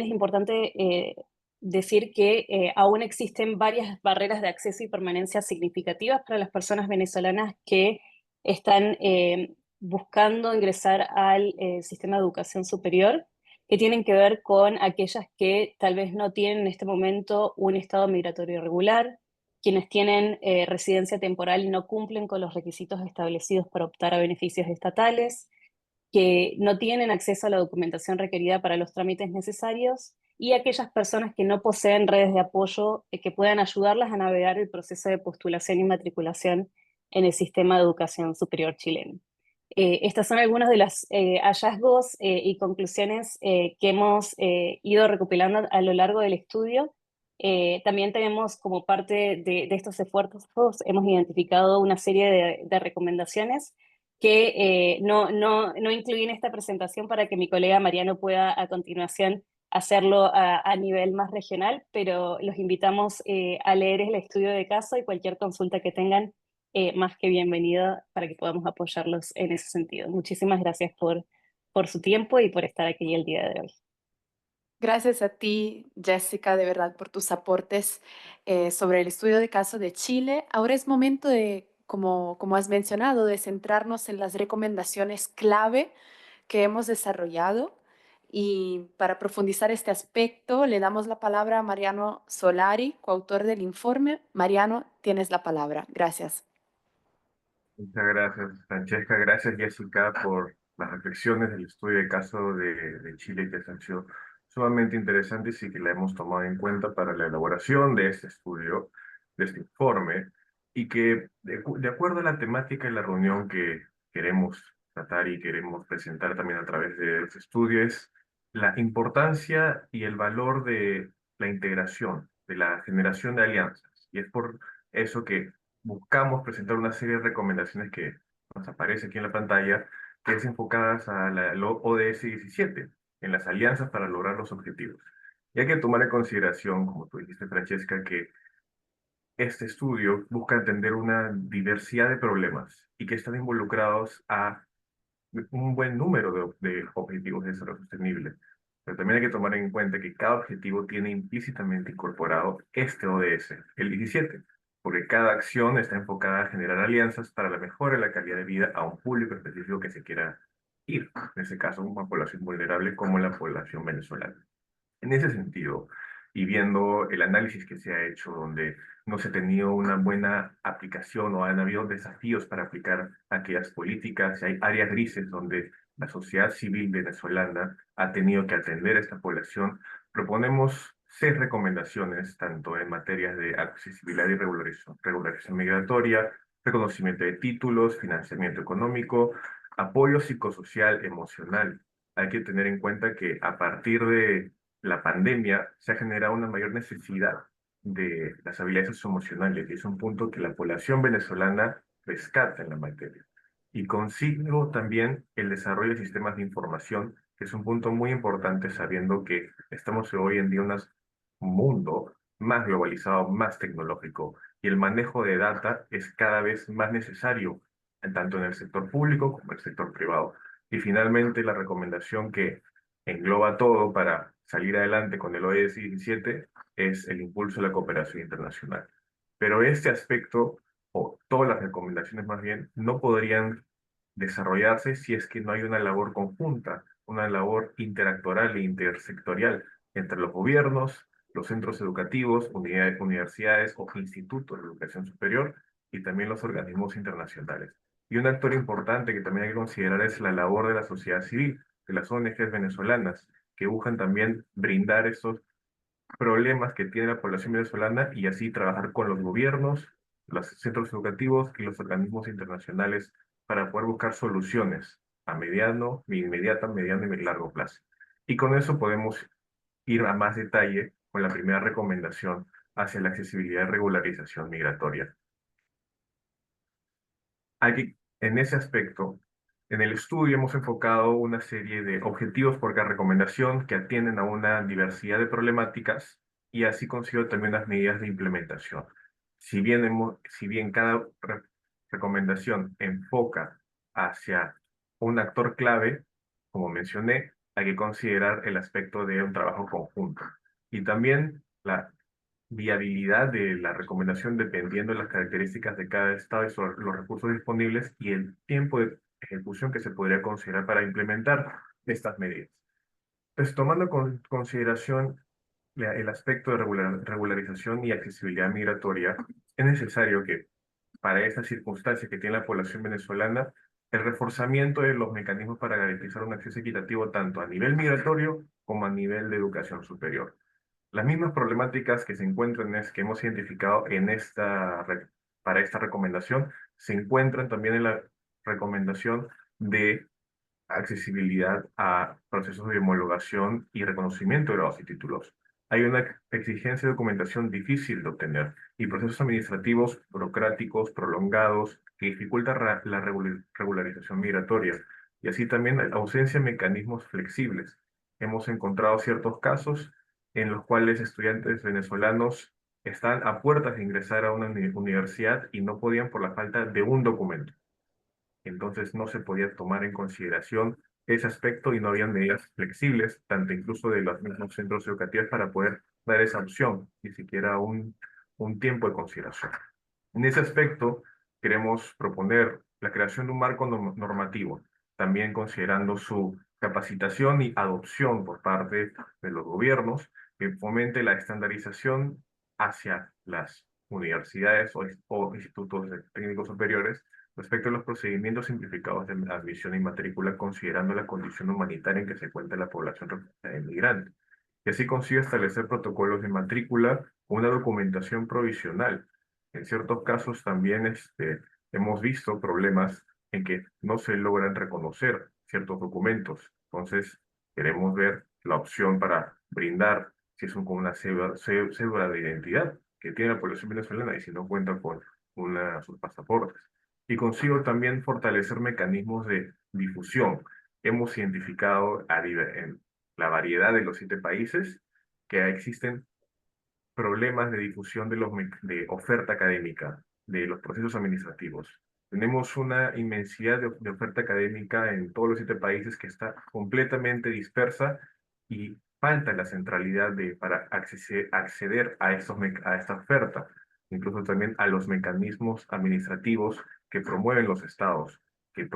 es importante decir que aún existen varias barreras de acceso y permanencia significativas para las personas venezolanas que están buscando ingresar al sistema de educación superior, que tienen que ver con aquellas que tal vez no tienen en este momento un estado migratorio irregular, quienes tienen residencia temporal y no cumplen con los requisitos establecidos para optar a beneficios estatales, que no tienen acceso a la documentación requerida para los trámites necesarios, y aquellas personas que no poseen redes de apoyo que puedan ayudarlas a navegar el proceso de postulación y matriculación en el sistema de educación superior chileno. Estas son algunos de los hallazgos y conclusiones que hemos ido recopilando a lo largo del estudio. También tenemos como parte de estos esfuerzos, hemos identificado una serie de recomendaciones que no incluí en esta presentación para que mi colega Mariano pueda a continuación hacerlo a nivel más regional, pero los invitamos a leer el estudio de caso y cualquier consulta que tengan más que bienvenida para que podamos apoyarlos en ese sentido. Muchísimas gracias por su tiempo y por estar aquí el día de hoy. Gracias a ti, Jessica, de verdad, por tus aportes sobre el estudio de caso de Chile. Ahora es momento de, como has mencionado, de centrarnos en las recomendaciones clave que hemos desarrollado. Y para profundizar este aspecto, le damos la palabra a Mariano Solari, coautor del informe. Mariano, tienes la palabra. Gracias. Muchas gracias, Francesca. Gracias, Jessica, por las reflexiones del estudio de caso de Chile, que han sido sumamente interesantes y que la hemos tomado en cuenta para la elaboración de este estudio, de este informe, y que de acuerdo a la temática y la reunión que queremos tratar y queremos presentar también a través de este estudio, es la importancia y el valor de la integración, de la generación de alianzas. Y es por eso que buscamos presentar una serie de recomendaciones que nos aparece aquí en la pantalla, que es enfocadas a la ODS 17, en las alianzas para lograr los objetivos. Y hay que tomar en consideración, como tú dijiste, Francesca, que este estudio busca entender una diversidad de problemas y que están involucrados a un buen número de objetivos de desarrollo sostenible. Pero también hay que tomar en cuenta que cada objetivo tiene implícitamente incorporado este ODS, el 17, porque cada acción está enfocada a generar alianzas para la mejora de la calidad de vida a un público específico que se quiera ir, en este caso una población vulnerable como la población venezolana. En ese sentido, y viendo el análisis que se ha hecho, donde no se ha tenido una buena aplicación o han habido desafíos para aplicar aquellas políticas, y hay áreas grises donde la sociedad civil venezolana ha tenido que atender a esta población, proponemos 6 recomendaciones, tanto en materias de accesibilidad y regularización migratoria, reconocimiento de títulos, financiamiento económico, apoyo psicosocial, emocional. Hay que tener en cuenta que a partir de la pandemia se ha generado una mayor necesidad de las habilidades socioemocionales y es un punto que la población venezolana rescata en la materia. Y consigo también el desarrollo de sistemas de información, que es un punto muy importante sabiendo que estamos hoy en día en un mundo más globalizado, más tecnológico y el manejo de data es cada vez más necesario, tanto en el sector público como en el sector privado. Y finalmente la recomendación que engloba todo para salir adelante con el ODS 17 es el impulso de la cooperación internacional. Pero este aspecto, o todas las recomendaciones más bien, no podrían desarrollarse si es que no hay una labor conjunta, una labor interactoral e intersectorial entre los gobiernos, los centros educativos, universidades o institutos de educación superior y también los organismos internacionales. Y un actor importante que también hay que considerar es la labor de la sociedad civil, de las ONGs venezolanas, que buscan también brindar esos problemas que tiene la población venezolana y así trabajar con los gobiernos, los centros educativos y los organismos internacionales para poder buscar soluciones a mediano, inmediata, mediano y largo plazo. Y con eso podemos ir a más detalle con la primera recomendación hacia la accesibilidad y regularización migratoria. En ese aspecto, en el estudio hemos enfocado una serie de objetivos por cada recomendación que atienden a una diversidad de problemáticas y así consigo también las medidas de implementación. Si bien cada recomendación enfoca hacia un actor clave, como mencioné, hay que considerar el aspecto de un trabajo conjunto. Y también la viabilidad de la recomendación dependiendo de las características de cada estado y sobre los recursos disponibles y el tiempo de ejecución que se podría considerar para implementar estas medidas. Pues tomando en consideración el aspecto de regularización y accesibilidad migratoria, es necesario que para esta circunstancia que tiene la población venezolana, el reforzamiento de los mecanismos para garantizar un acceso equitativo tanto a nivel migratorio como a nivel de educación superior. Las mismas problemáticas que se encuentran que hemos identificado para esta recomendación se encuentran también en la recomendación de accesibilidad a procesos de homologación y reconocimiento de grados y títulos. Hay una exigencia de documentación difícil de obtener y procesos administrativos burocráticos prolongados que dificultan la regularización migratoria y así también la ausencia de mecanismos flexibles. Hemos encontrado ciertos casos en los cuales estudiantes venezolanos están a puertas de ingresar a una universidad y no podían por la falta de un documento. Entonces no se podía tomar en consideración ese aspecto y no había medidas flexibles, tanto incluso de los mismos centros educativos para poder dar esa opción, ni siquiera un tiempo de consideración. En ese aspecto, queremos proponer la creación de un marco normativo, también considerando su capacitación y adopción por parte de los gobiernos, que fomente la estandarización hacia las universidades o institutos técnicos superiores respecto a los procedimientos simplificados de admisión y matrícula, considerando la condición humanitaria en que se encuentra la población refugiada inmigrante. Y así consigue establecer protocolos de matrícula o una documentación provisional. En ciertos casos también hemos visto problemas en que no se logran reconocer ciertos documentos. Entonces, queremos ver la opción para brindar, si es con una cédula de identidad que tiene la población venezolana y si no cuenta con sus pasaportes. Y consigo también fortalecer mecanismos de difusión. Hemos identificado la variedad de los 7 países, que existen problemas de difusión de oferta académica, de los procesos administrativos. Tenemos una inmensidad de oferta académica en todos los 7 países que está completamente dispersa y falta la centralidad para acceder a a esta oferta, incluso también a los mecanismos administrativos que promueven los estados, que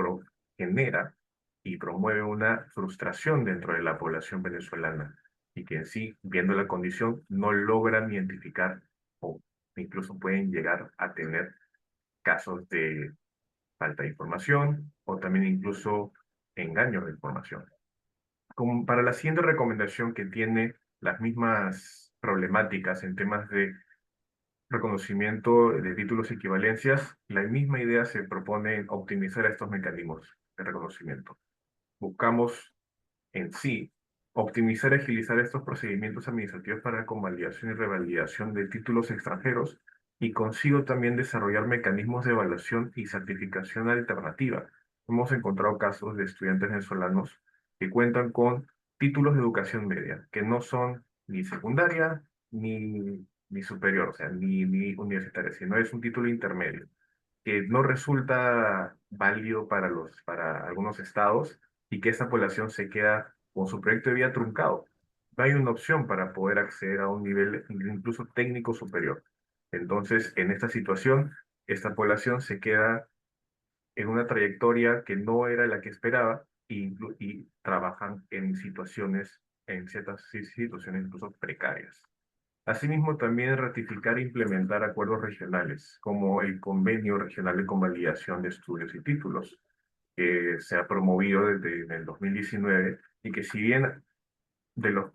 genera y promueve una frustración dentro de la población venezolana y que en sí, viendo la condición, no logran identificar o incluso pueden llegar a tener casos de falta de información o también incluso engaños de información. Como para la siguiente recomendación, que tiene las mismas problemáticas en temas de reconocimiento de títulos y equivalencias, la misma idea se propone optimizar estos mecanismos de reconocimiento. Buscamos en sí optimizar y agilizar estos procedimientos administrativos para convalidación y revalidación de títulos extranjeros y consigo también desarrollar mecanismos de evaluación y certificación alternativa. Hemos encontrado casos de estudiantes venezolanos que cuentan con títulos de educación media, que no son ni secundaria ni superior, o sea, ni universitaria, sino es un título intermedio, que no resulta válido para algunos estados y que esa población se queda con su proyecto de vida truncado. No hay una opción para poder acceder a un nivel incluso técnico superior. Entonces, en esta situación, esta población se queda en una trayectoria que no era la que esperaba y trabajan en ciertas situaciones incluso precarias. Asimismo, también ratificar e implementar acuerdos regionales, como el Convenio Regional de Convalidación de Estudios y Títulos, que se ha promovido desde el 2019 y que, si bien de los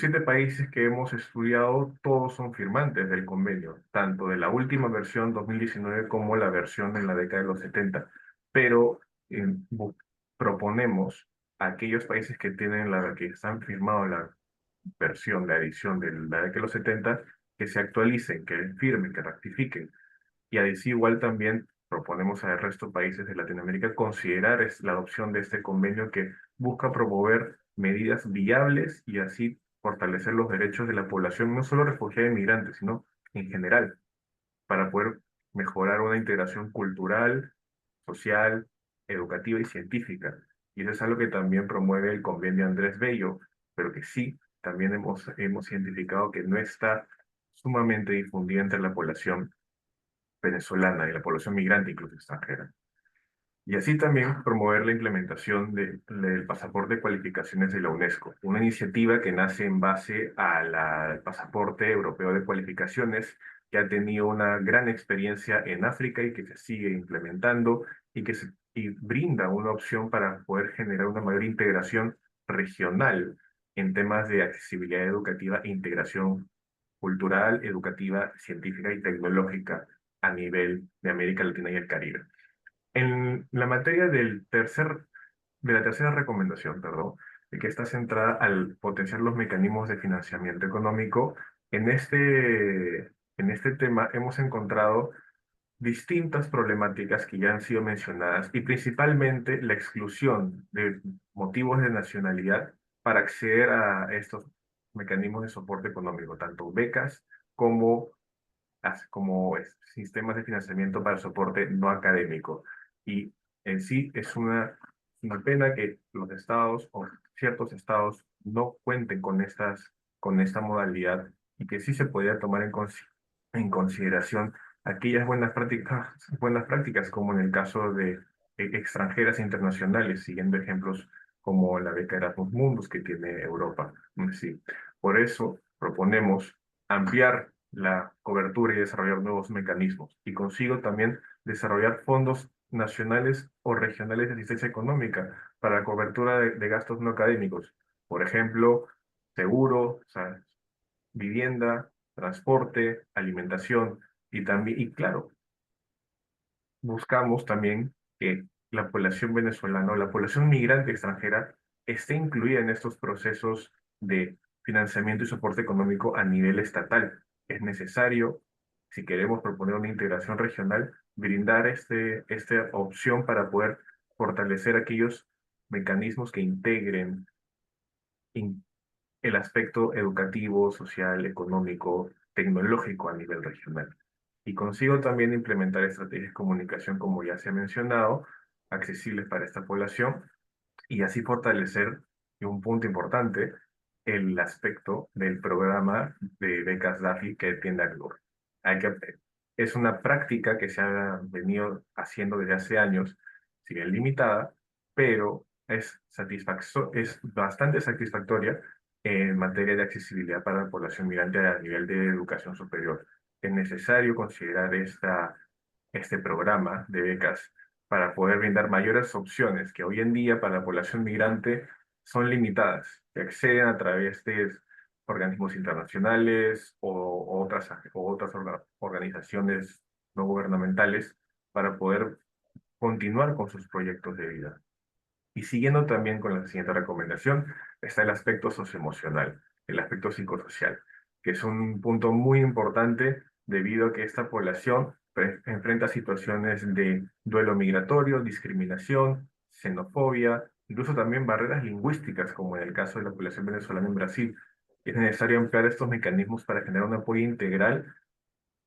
7 países que hemos estudiado, todos son firmantes del convenio, tanto de la última versión 2019 como la versión en la década de los 70, pero proponemos a aquellos países que han firmado la versión, la edición de la década de los 70, que se actualicen, que firmen, que rectifiquen. Y así igual también proponemos al resto de países de Latinoamérica considerar la adopción de este convenio, que busca promover medidas viables y así fortalecer los derechos de la población, no solo refugiada y migrantes, sino en general, para poder mejorar una integración cultural, social, educativa y científica. Y eso es algo que también promueve el convenio Andrés Bello, pero que sí, también hemos identificado que no está sumamente difundida entre la población venezolana y la población migrante, incluso extranjera. Y así también promover la implementación del pasaporte de cualificaciones de la UNESCO, una iniciativa que nace en base al pasaporte europeo de cualificaciones, que ha tenido una gran experiencia en África y que se sigue implementando y brinda una opción para poder generar una mayor integración regional en temas de accesibilidad educativa e integración cultural, educativa, científica y tecnológica a nivel de América Latina y el Caribe. En la materia de la tercera recomendación, perdón, que está centrada al potenciar los mecanismos de financiamiento económico, en este tema hemos encontrado distintas problemáticas que ya han sido mencionadas y principalmente la exclusión de motivos de nacionalidad para acceder a estos mecanismos de soporte económico, tanto becas como sistemas de financiamiento para soporte no académico. Y en sí es una pena que los estados o ciertos estados no cuenten con esta modalidad y que sí se podría tomar en consideración aquellas buenas prácticas, como en el caso de extranjeras e internacionales, siguiendo ejemplos como la beca Erasmus Mundus que tiene Europa. Sí. Por eso proponemos ampliar la cobertura y desarrollar nuevos mecanismos, y consigo también desarrollar fondos nacionales o regionales de asistencia económica para la cobertura de gastos no académicos. Por ejemplo, seguro, o sea, vivienda, transporte, alimentación, y claro, buscamos también que la población venezolana o la población migrante extranjera esté incluida en estos procesos de financiamiento y soporte económico a nivel estatal. Es necesario, si queremos proponer una integración regional, brindar esta opción para poder fortalecer aquellos mecanismos que integren el aspecto educativo, social, económico, tecnológico a nivel regional. Y consigo también implementar estrategias de comunicación, como ya se ha mencionado, accesibles para esta población, y así fortalecer, y un punto importante, el aspecto del programa de becas DAFI que tiene ACNUR. Es una práctica que se ha venido haciendo desde hace años, si bien limitada, pero es bastante satisfactoria en materia de accesibilidad para la población migrante a nivel de educación superior. Es necesario considerar este programa de becas para poder brindar mayores opciones que hoy en día para la población migrante son limitadas, que acceden a través de organismos internacionales o otras organizaciones no gubernamentales para poder continuar con sus proyectos de vida. Y siguiendo también con la siguiente recomendación, está el aspecto socioemocional, el aspecto psicosocial, que es un punto muy importante debido a que esta población enfrenta situaciones de duelo migratorio, discriminación, xenofobia, incluso también barreras lingüísticas, como en el caso de la población venezolana en Brasil. Es necesario ampliar estos mecanismos para generar un apoyo integral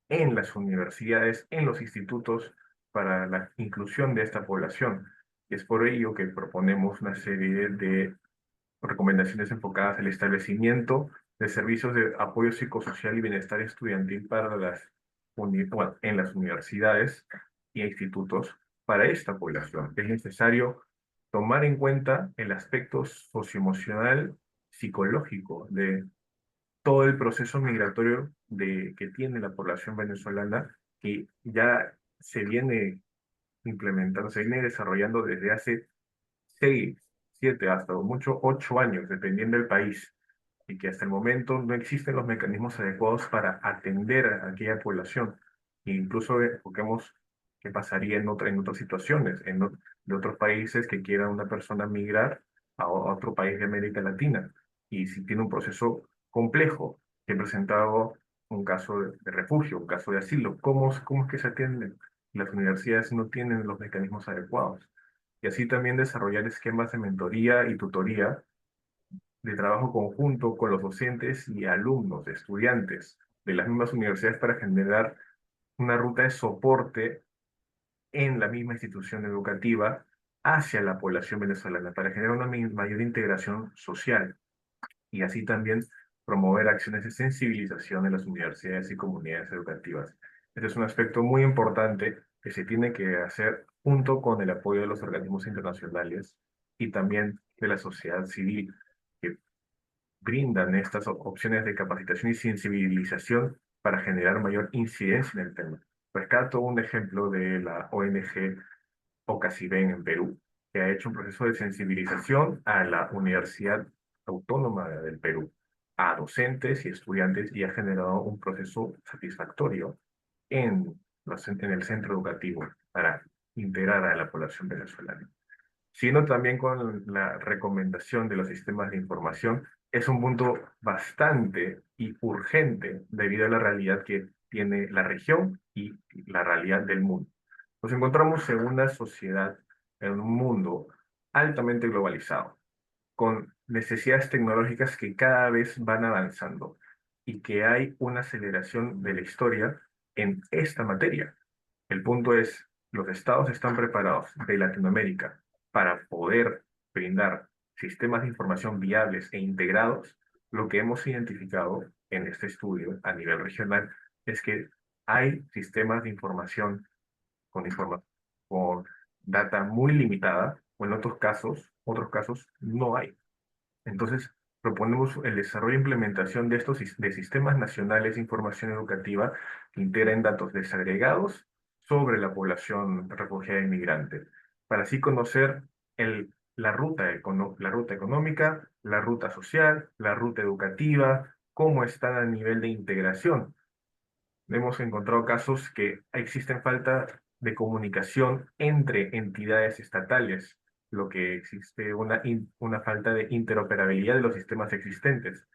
en las universidades, en los institutos, para la inclusión de esta población. Y es por ello que proponemos una serie de recomendaciones enfocadas al establecimiento de servicios de apoyo psicosocial y bienestar estudiantil para en las universidades y institutos para esta población. Es necesario tomar en cuenta el aspecto socioemocional, psicológico de todo el proceso migratorio que tiene la población venezolana, que ya se viene implementando, se viene desarrollando desde hace 6, 7, hasta mucho 8 años, dependiendo del país, y que hasta el momento no existen los mecanismos adecuados para atender a aquella población. E incluso enfoquemos qué pasaría en otras situaciones, de otros países que quiera una persona migrar a otro país de América Latina, y si tiene un proceso complejo, que ha presentado un caso de refugio, un caso de asilo, ¿cómo es que se atiende? Las universidades no tienen los mecanismos adecuados. Y así también desarrollar esquemas de mentoría y tutoría de trabajo conjunto con los docentes y alumnos, estudiantes de las mismas universidades para generar una ruta de soporte en la misma institución educativa hacia la población venezolana, para generar una mayor integración social y así también promover acciones de sensibilización en las universidades y comunidades educativas. Este es un aspecto muy importante que se tiene que hacer junto con el apoyo de los organismos internacionales y también de la sociedad civil, que brindan estas opciones de capacitación y sensibilización para generar mayor incidencia en el tema. Rescato un ejemplo de la ONG Ocasiben en Perú, que ha hecho un proceso de sensibilización a la Universidad Autónoma del Perú, a docentes y estudiantes, y ha generado un proceso satisfactorio en el centro educativo para integrar a la población venezolana. Sino también con la recomendación de los sistemas de información, es un punto bastante y urgente debido a la realidad que tiene la región y la realidad del mundo. Nos encontramos en una sociedad, en un mundo altamente globalizado, con necesidades tecnológicas que cada vez van avanzando y que hay una aceleración de la historia en esta materia. El punto es, los estados están preparados de Latinoamérica para poder brindar sistemas de información viables e integrados. Lo que hemos identificado en este estudio a nivel regional es que hay sistemas de información con data muy limitada, o en otros casos no hay. Entonces, proponemos el desarrollo e implementación de de sistemas nacionales de información educativa que integren datos desagregados sobre la población refugiada e inmigrante, para así conocer la ruta económica, la ruta social, la ruta educativa, cómo están a nivel de integración. Hemos encontrado casos que existen falta de comunicación entre entidades estatales, lo que existe una falta de interoperabilidad de los sistemas existentes.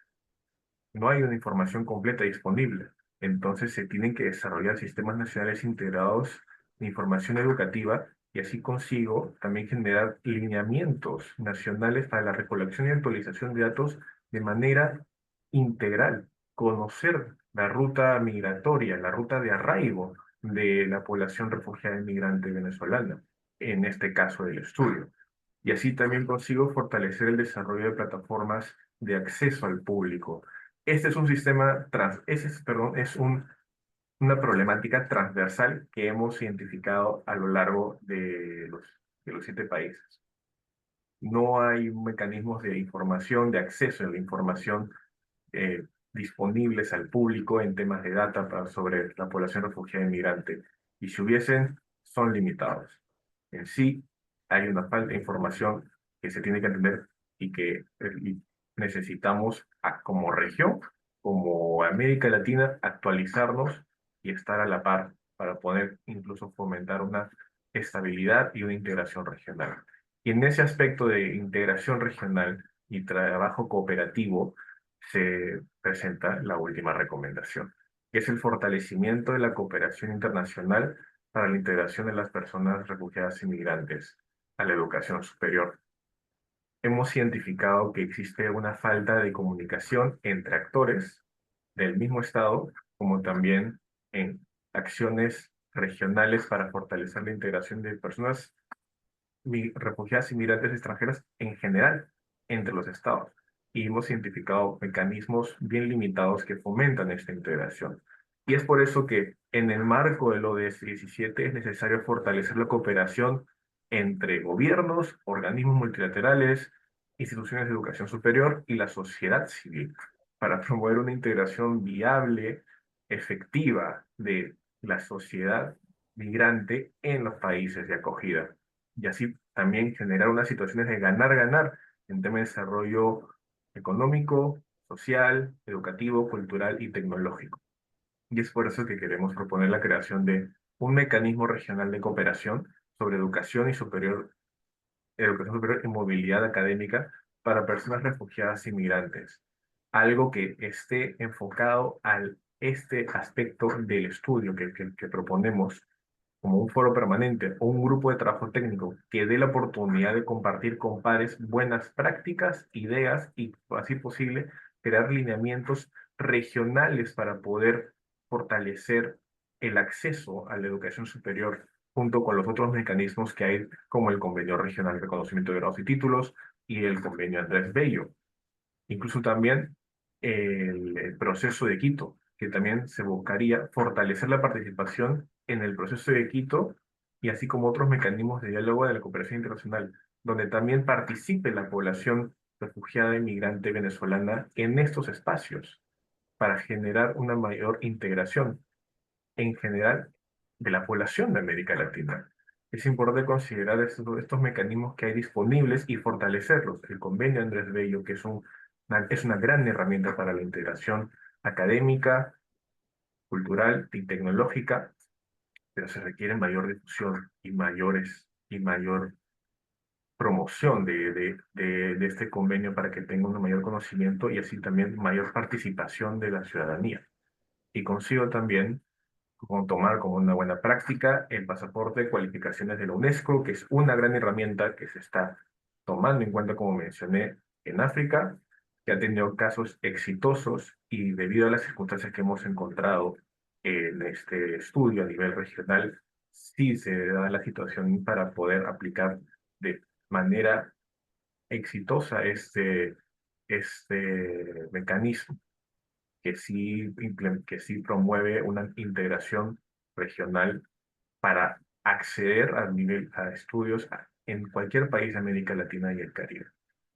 No hay una información completa disponible. Entonces se tienen que desarrollar sistemas nacionales integrados de información educativa y así consigo también generar lineamientos nacionales para la recolección y actualización de datos de manera integral, conocer la ruta migratoria, la ruta de arraigo de la población refugiada inmigrante venezolana, en este caso del estudio. Y así también consigo fortalecer el desarrollo de plataformas de acceso al público. Este es un sistema, perdón, es una problemática transversal que hemos identificado a lo largo de los 7 países. No hay mecanismos de información, de acceso a la información eh, disponibles al público en temas de data sobre la población refugiada inmigrante. Y si hubiesen, son limitados. En sí, hay una falta de información que se tiene que entender y que y necesitamos, como región, como América Latina, actualizarnos y estar a la par para poder incluso fomentar una estabilidad y una integración regional. Y en ese aspecto de integración regional y trabajo cooperativo, se presenta la última recomendación, que es el fortalecimiento de la cooperación internacional para la integración de las personas refugiadas e inmigrantes a la educación superior. Hemos identificado que existe una falta de comunicación entre actores del mismo Estado, como también en acciones regionales para fortalecer la integración de personas refugiadas y migrantes extranjeras en general entre los estados. Y hemos identificado mecanismos bien limitados que fomentan esta integración. Y es por eso que en el marco del ODS 17 es necesario fortalecer la cooperación entre gobiernos, organismos multilaterales, instituciones de educación superior y la sociedad civil para promover una integración viable, efectiva de la sociedad migrante en los países de acogida y así también generar unas situaciones de ganar-ganar en temas de desarrollo económico, social, educativo, cultural y tecnológico. Y es por eso que queremos proponer la creación de un mecanismo regional de cooperación sobre educación superior y movilidad académica para personas refugiadas y migrantes. Algo que esté enfocado al este aspecto del estudio que proponemos como un foro permanente o un grupo de trabajo técnico que dé la oportunidad de compartir con pares buenas prácticas, ideas y, así posible, crear lineamientos regionales para poder fortalecer el acceso a la educación superior junto con los otros mecanismos que hay, como el Convenio Regional de Reconocimiento de Grados y Títulos y el Convenio Andrés Bello. Incluso también el proceso de Quito, que también se buscaría fortalecer la participación en el proceso de Quito y así como otros mecanismos de diálogo de la cooperación internacional, donde también participe la población refugiada e inmigrante venezolana en estos espacios para generar una mayor integración en general de la población de América Latina. Es importante considerar estos mecanismos que hay disponibles y fortalecerlos. El convenio Andrés Bello, que es una gran herramienta para la integración académica, cultural y tecnológica, pero se requiere mayor difusión y mayor promoción de este convenio para que tenga un mayor conocimiento y así también mayor participación de la ciudadanía. Y consigo también como tomar como una buena práctica el pasaporte de cualificaciones de la UNESCO, que es una gran herramienta que se está tomando en cuenta, como mencioné, en África, que ha tenido casos exitosos y debido a las circunstancias que hemos encontrado en este estudio a nivel regional, sí se da la situación para poder aplicar de manera exitosa este mecanismo que sí promueve una integración regional para acceder a estudios en cualquier país de América Latina y el Caribe.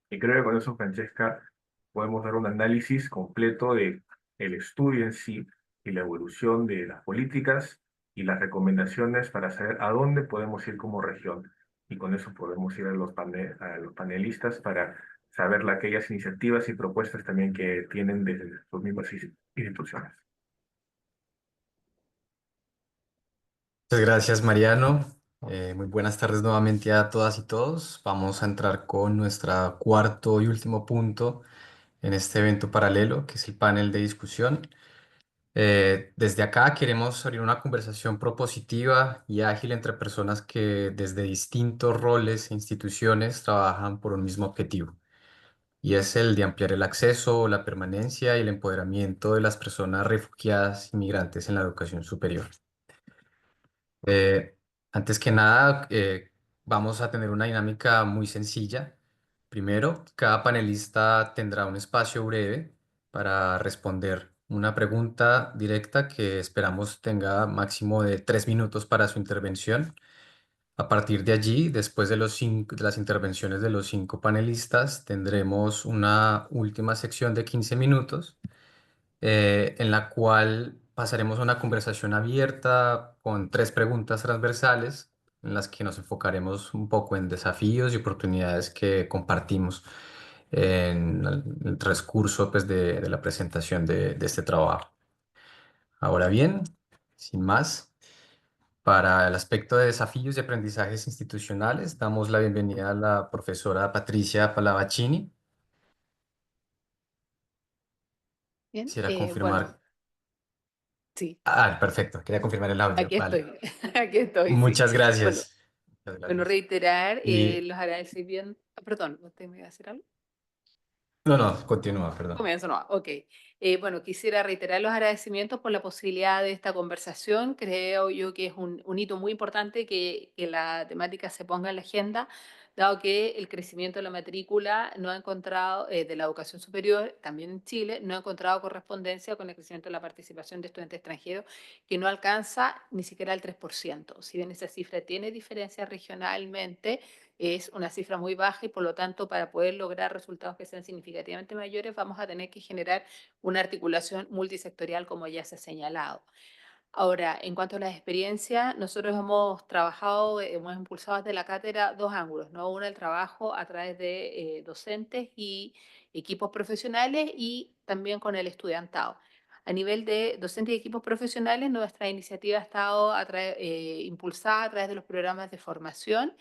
Y creo que con eso, Francesca, podemos dar un análisis completo de el estudio en sí y la evolución de las políticas y las recomendaciones para saber a dónde podemos ir como región. Y con eso podemos ir a a los panelistas para saber aquellas iniciativas y propuestas también que tienen desde sus mismas instituciones. Muchas gracias, Mariano. Muy buenas tardes nuevamente a todas y todos. Vamos a entrar con nuestro cuarto y último punto en este evento paralelo, que es el panel de discusión. Desde acá queremos abrir una conversación propositiva y ágil entre personas que desde distintos roles e instituciones trabajan por un mismo objetivo, y es el de ampliar el acceso, la permanencia y el empoderamiento de las personas refugiadas y migrantes en la educación superior. Eh, Antes que nada, vamos a tener una dinámica muy sencilla. Primero, cada panelista tendrá un espacio breve para responder una pregunta directa que esperamos tenga máximo de 3 minutos para su intervención. A partir de allí, después de de las intervenciones de los 5 panelistas, tendremos una última sección de 15 minutos en la cual pasaremos a una conversación abierta con 3 preguntas transversales en las que nos enfocaremos un poco en desafíos y oportunidades que compartimos en el transcurso pues, de la presentación de este trabajo. Ahora bien, sin más, para el aspecto de desafíos y aprendizajes institucionales, damos la bienvenida a la profesora Patricia Pallavicini. Bien, Quisiera bueno, confirmar. sí, Perfecto, quería confirmar el audio. aquí Vale. estoy, aquí estoy, sí. Muchas Bueno, gracias. Muchas bueno, gracias. reiterar Y los agradecimientos. Perdón, ¿usted me iba a decir algo? no, continúa, perdón. Comienzo, no, ok. Bueno, quisiera reiterar los agradecimientos por la posibilidad de esta conversación. Creo yo que es un hito muy importante que la temática se ponga en la agenda, dado que el crecimiento de la matrícula no ha encontrado, de la educación superior, también en Chile, no ha encontrado correspondencia con el crecimiento de la participación de estudiantes extranjeros, que no alcanza ni siquiera el 3%. Si bien esa cifra tiene diferencia regionalmente, es una cifra muy baja y por lo tanto para poder lograr resultados que sean significativamente mayores vamos a tener que generar una articulación multisectorial como ya se ha señalado. Ahora, en cuanto a las experiencias, nosotros hemos trabajado, hemos impulsado desde la cátedra 2 ángulos, ¿no? Uno, el trabajo a través de docentes y equipos profesionales y también con el estudiantado. A nivel de docentes y equipos profesionales, nuestra iniciativa ha estado impulsada a través de los programas de formación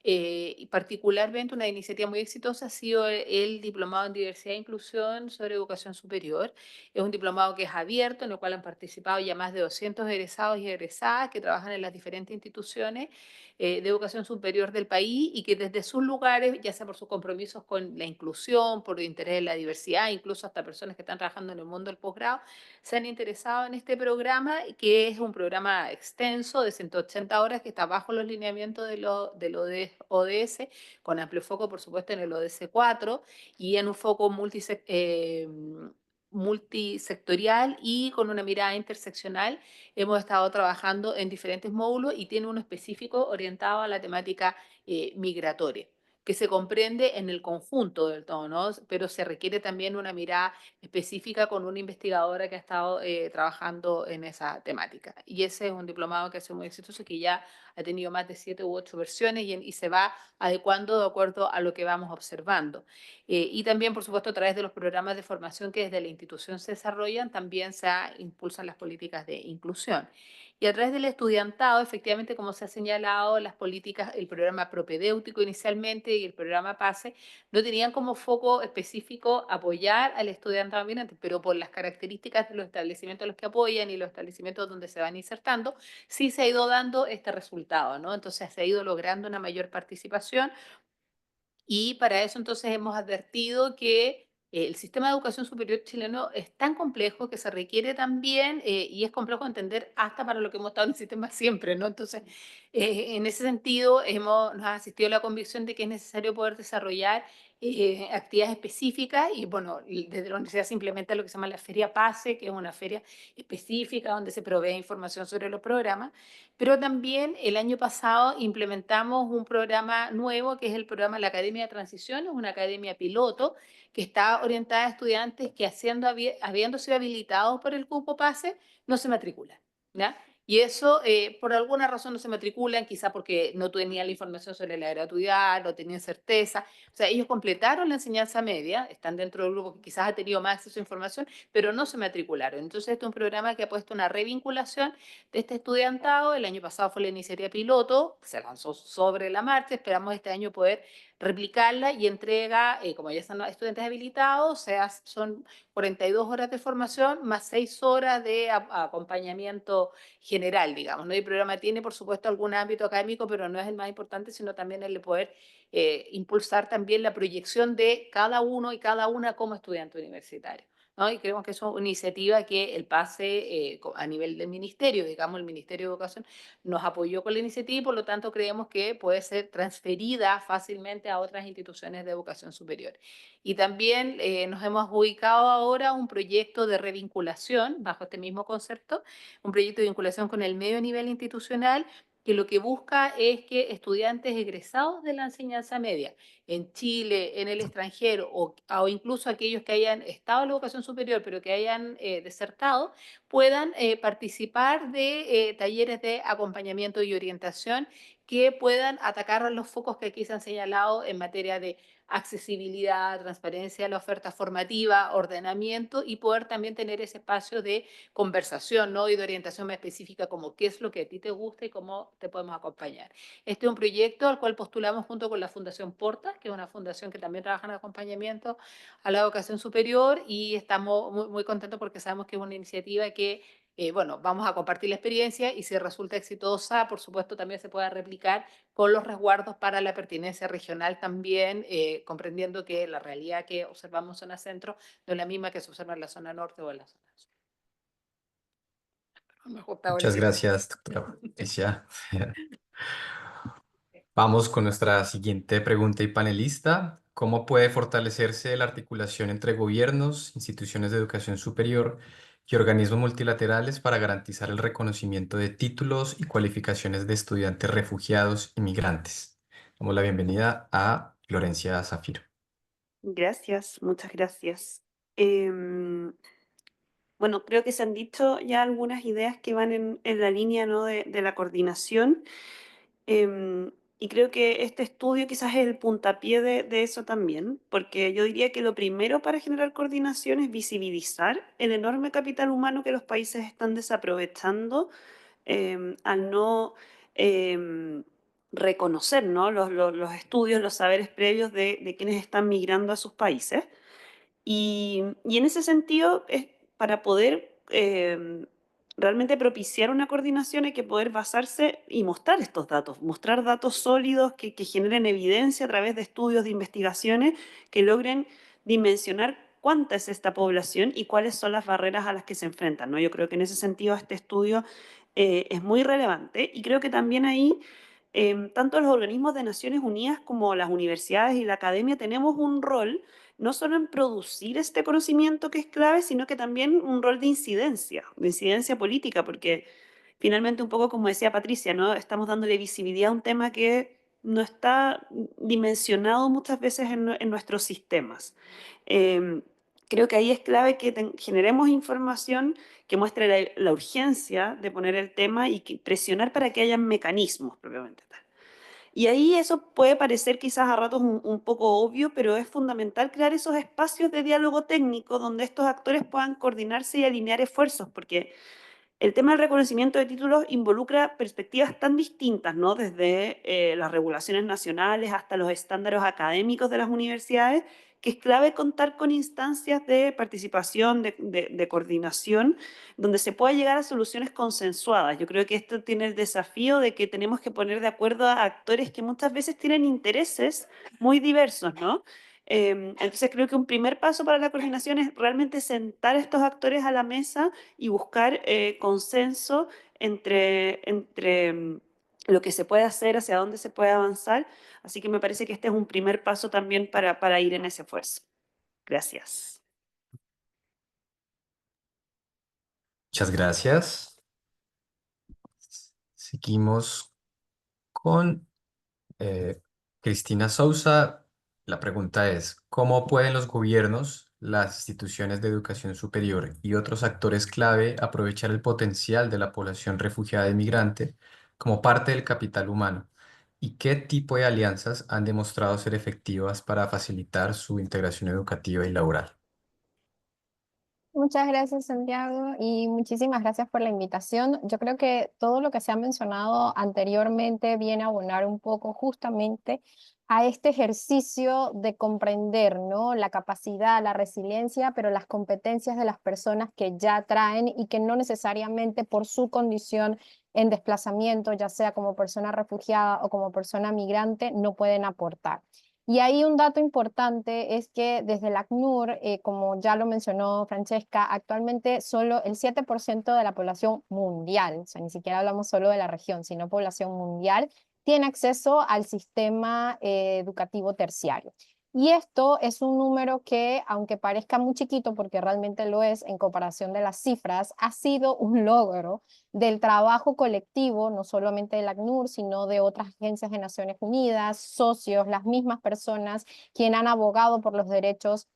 y particularmente una iniciativa muy exitosa ha sido el Diplomado en Diversidad e Inclusión sobre Educación Superior. Es un diplomado que es abierto, en el cual han participado ya más de 200 egresados y egresadas que trabajan en las diferentes instituciones de educación superior del país y que desde sus lugares, ya sea por sus compromisos con la inclusión, por interés en la diversidad, incluso hasta personas que están trabajando en el mundo del posgrado, se han interesado en este programa, que es un programa extenso de 180 horas que está bajo los lineamientos del ODS, con amplio foco, por supuesto, en el ODS 4 y en un foco multisectorial y con una mirada interseccional. Hemos estado trabajando en diferentes módulos y tiene uno específico orientado a la temática migratoria, que se comprende en el conjunto del todo, ¿no? Pero se requiere también una mirada específica con una investigadora que ha estado trabajando en esa temática. Y ese es un diplomado que ha sido muy exitoso, que ya ha tenido más de 7 u 8 versiones y se va adecuando de acuerdo a lo que vamos observando. Y también, por supuesto, a través de los programas de formación que desde la institución se desarrollan, también impulsan las políticas de inclusión. Y a través del estudiantado, efectivamente, como se ha señalado, las políticas, el programa propedéutico inicialmente y el programa PASE, no tenían como foco específico apoyar al estudiantado migrante, pero por las características de los establecimientos a los que apoyan y los establecimientos donde se van insertando, sí se ha ido dando este resultado, ¿no? Entonces se ha ido logrando una mayor participación y para eso entonces hemos advertido que el sistema de educación superior chileno es tan complejo que se requiere también, y es complejo entender hasta para lo que hemos estado en el sistema siempre, ¿no? Entonces, en ese sentido, nos ha asistido la convicción de que es necesario poder desarrollar actividades específicas y, bueno, desde la universidad se implementa lo que se llama la Feria PASE, que es una feria específica donde se provee información sobre los programas, pero también el año pasado implementamos un programa nuevo que es el programa La Academia de Transición, es una academia piloto que está orientada a estudiantes que habiendo sido habilitados por el cupo PASE, no se matriculan, ¿ya? Y eso, por alguna razón no se matriculan, quizá porque no tenían la información sobre la gratuidad, no tenían certeza. O sea, ellos completaron la enseñanza media, están dentro del grupo que quizás ha tenido más acceso a información, pero no se matricularon. Entonces, este es un programa que ha puesto una revinculación de este estudiantado. El año pasado fue la iniciativa piloto, se lanzó sobre la marcha, esperamos este año poder replicarla y entrega, como ya están los estudiantes habilitados, o sea, son 42 horas de formación más 6 horas de acompañamiento general, digamos, ¿no? Y el programa tiene, por supuesto, algún ámbito académico, pero no es el más importante, sino también el de poder impulsar también la proyección de cada uno y cada una como estudiante universitario, ¿no? Y creemos que es una iniciativa que el PASE a nivel del ministerio, digamos, el Ministerio de Educación, nos apoyó con la iniciativa y por lo tanto creemos que puede ser transferida fácilmente a otras instituciones de educación superior. Y también nos hemos ubicado ahora un proyecto de revinculación bajo este mismo concepto, un proyecto de vinculación con el medio a nivel institucional que lo que busca es que estudiantes egresados de la enseñanza media en Chile, en el extranjero o incluso aquellos que hayan estado en la educación superior pero que hayan desertado, puedan participar de talleres de acompañamiento y orientación que puedan atacar los focos que aquí se han señalado en materia de accesibilidad, transparencia de la oferta formativa, ordenamiento y poder también tener ese espacio de conversación, ¿no? Y de orientación más específica como qué es lo que a ti te gusta y cómo te podemos acompañar. Este es un proyecto al cual postulamos junto con la Fundación Portas, que es una fundación que también trabaja en acompañamiento a la educación superior y estamos muy, muy contentos porque sabemos que es una iniciativa que bueno, vamos a compartir la experiencia y si resulta exitosa, por supuesto, también se pueda replicar con los resguardos para la pertinencia regional también, comprendiendo que la realidad que observamos en zona centro no es la misma que se observa en la zona norte o en la zona sur. Muchas gracias, doctora Patricia. Vamos con nuestra siguiente pregunta y panelista. ¿Cómo puede fortalecerse la articulación entre gobiernos, instituciones de educación superior y organismos multilaterales para garantizar el reconocimiento de títulos y cualificaciones de estudiantes refugiados y migrantes? Damos la bienvenida a Florencia Zafiro. Gracias, muchas gracias. Bueno, creo que se han dicho ya algunas ideas que van en la línea, ¿no? de la coordinación. Y creo que este estudio quizás es el puntapié de eso también, porque yo diría que lo primero para generar coordinación es visibilizar el enorme capital humano que los países están desaprovechando al no em, reconocer, ¿no? los estudios, los saberes previos de quienes están migrando a sus países. Y en ese sentido, para poder realmente propiciar una coordinación hay que poder basarse y mostrar estos datos, mostrar datos sólidos que generen evidencia a través de estudios, de investigaciones, que logren dimensionar cuánta es esta población y cuáles son las barreras a las que se enfrentan, ¿no? Yo creo que en ese sentido este estudio es muy relevante y creo que también ahí tanto los organismos de Naciones Unidas como las universidades y la academia tenemos un rol no solo en producir este conocimiento que es clave, sino que también un rol de incidencia política, porque finalmente un poco como decía Patricia, ¿no? Estamos dándole visibilidad a un tema que no está dimensionado muchas veces en nuestros sistemas. Eh, Creo que ahí es clave que generemos información que muestre la urgencia de poner el tema y presionar para que haya mecanismos propiamente tal. Y ahí eso puede parecer quizás a ratos un poco obvio, pero es fundamental crear esos espacios de diálogo técnico donde estos actores puedan coordinarse y alinear esfuerzos, porque el tema del reconocimiento de títulos involucra perspectivas tan distintas, ¿no? Desde las regulaciones nacionales hasta los estándares académicos de las universidades, que es clave contar con instancias de participación, de coordinación, donde se pueda llegar a soluciones consensuadas. Yo creo que esto tiene el desafío de que tenemos que poner de acuerdo a actores que muchas veces tienen intereses muy diversos, ¿no? Entonces creo que un primer paso para la coordinación es realmente sentar a estos actores a la mesa y buscar consenso entre lo que se puede hacer, hacia dónde se puede avanzar. Así que me parece que este es un primer paso también para ir en ese esfuerzo. Gracias. Muchas gracias. Seguimos con Cristina Sousa. La pregunta es, ¿cómo pueden los gobiernos, las instituciones de educación superior y otros actores clave aprovechar el potencial de la población refugiada y migrante como parte del capital humano? ¿Y qué tipo de alianzas han demostrado ser efectivas para facilitar su integración educativa y laboral? Muchas gracias, Santiago, y muchísimas gracias por la invitación. Yo creo que todo lo que se ha mencionado anteriormente viene a abonar un poco justamente a este ejercicio de comprender, ¿no? La capacidad, la resiliencia, pero las competencias de las personas que ya traen y que no necesariamente por su condición en desplazamiento, ya sea como persona refugiada o como persona migrante, no pueden aportar. Y ahí un dato importante es que desde la ACNUR, como ya lo mencionó Francesca, actualmente solo el 7% de la población mundial, o sea, ni siquiera hablamos solo de la región, sino población mundial, tiene acceso al sistema educativo terciario. Y esto es un número que, aunque parezca muy chiquito, porque realmente lo es en comparación de las cifras, ha sido un logro del trabajo colectivo, no solamente de la ACNUR, sino de otras agencias de Naciones Unidas, socios, las mismas personas quienes han abogado por los derechos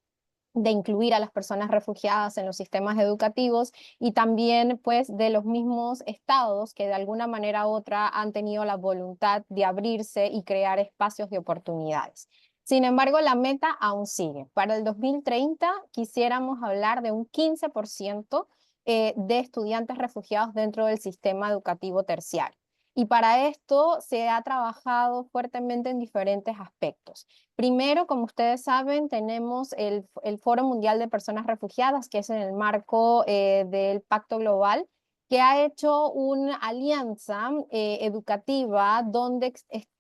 de incluir a las personas refugiadas en los sistemas educativos y también pues de los mismos estados que de alguna manera u otra han tenido la voluntad de abrirse y crear espacios de oportunidades. Sin embargo, la meta aún sigue. Para el 2030 quisiéramos hablar de un 15% de estudiantes refugiados dentro del sistema educativo terciario. Y para esto se ha trabajado fuertemente en diferentes aspectos. Primero, como ustedes saben, tenemos el Foro Mundial de Personas Refugiadas, que es en el marco del Pacto Global, que ha hecho una alianza educativa donde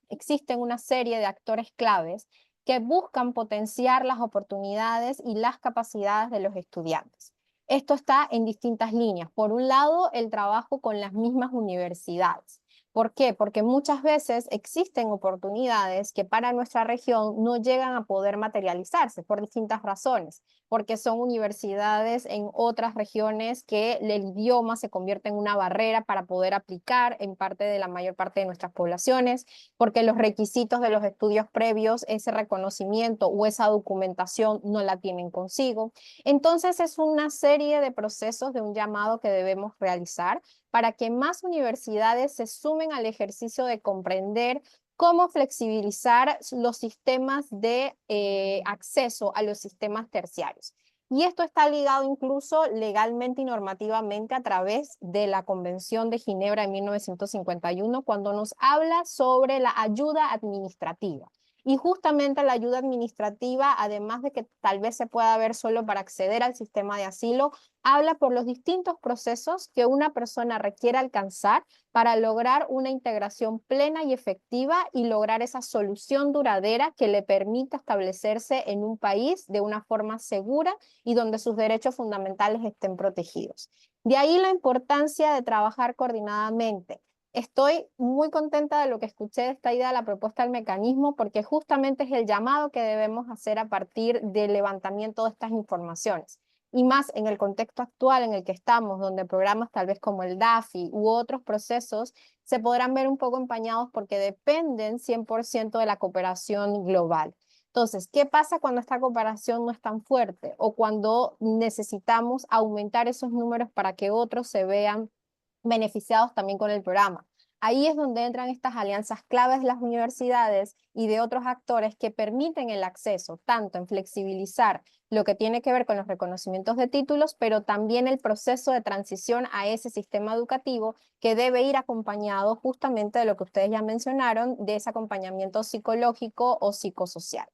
existen una serie de actores claves que buscan potenciar las oportunidades y las capacidades de los estudiantes. Esto está en distintas líneas. Por un lado, el trabajo con las mismas universidades. ¿Por qué? Porque muchas veces existen oportunidades que para nuestra región no llegan a poder materializarse por distintas razones, porque son universidades en otras regiones que el idioma se convierte en una barrera para poder aplicar en parte de la mayor parte de nuestras poblaciones, porque los requisitos de los estudios previos, ese reconocimiento o esa documentación no la tienen consigo. Entonces es una serie de procesos de un llamado que debemos realizar para que más universidades se sumen al ejercicio de comprender cómo flexibilizar los sistemas de acceso a los sistemas terciarios. Y esto está ligado incluso legalmente y normativamente a través de la Convención de Ginebra de 1951, cuando nos habla sobre la ayuda administrativa. Y justamente la ayuda administrativa, además de que tal vez se pueda ver solo para acceder al sistema de asilo, habla por los distintos procesos que una persona requiere alcanzar para lograr una integración plena y efectiva y lograr esa solución duradera que le permita establecerse en un país de una forma segura y donde sus derechos fundamentales estén protegidos. De ahí la importancia de trabajar coordinadamente. Estoy muy contenta de lo que escuché de esta idea de la propuesta del mecanismo porque justamente es el llamado que debemos hacer a partir del levantamiento de estas informaciones. Y más en el contexto actual en el que estamos, donde programas tal vez como el DAFI u otros procesos se podrán ver un poco empañados porque dependen 100% de la cooperación global. Entonces, ¿qué pasa cuando esta cooperación no es tan fuerte o cuando necesitamos aumentar esos números para que otros se vean beneficiados también con el programa? Ahí es donde entran estas alianzas claves de las universidades y de otros actores que permiten el acceso, tanto en flexibilizar lo que tiene que ver con los reconocimientos de títulos, pero también el proceso de transición a ese sistema educativo que debe ir acompañado justamente de lo que ustedes ya mencionaron, de ese acompañamiento psicológico o psicosocial.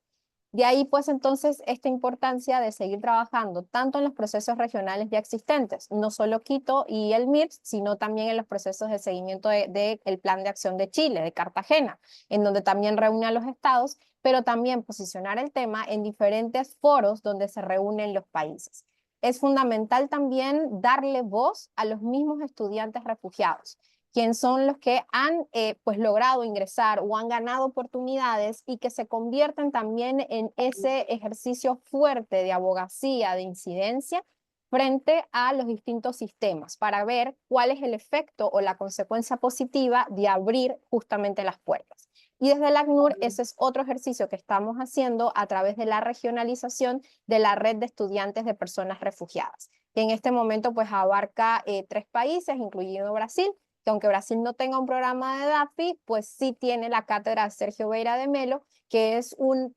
De ahí, pues, entonces, esta importancia de seguir trabajando tanto en los procesos regionales ya existentes, no solo Quito y el MIRS, sino también en los procesos de seguimiento del Plan de Acción de Chile, de Cartagena, en donde también reúne a los estados, pero también posicionar el tema en diferentes foros donde se reúnen los países. Es fundamental también darle voz a los mismos estudiantes refugiados, quienes son los que han pues logrado ingresar o han ganado oportunidades y que se convierten también en ese ejercicio fuerte de abogacía, de incidencia frente a los distintos sistemas para ver cuál es el efecto o la consecuencia positiva de abrir justamente las puertas. Y desde el ACNUR ese es otro ejercicio que estamos haciendo a través de la regionalización de la red de estudiantes de personas refugiadas, que en este momento pues abarca 3 países, incluyendo Brasil, que aunque Brasil no tenga un programa de DAFI, pues sí tiene la cátedra Sergio Beira de Melo, que es un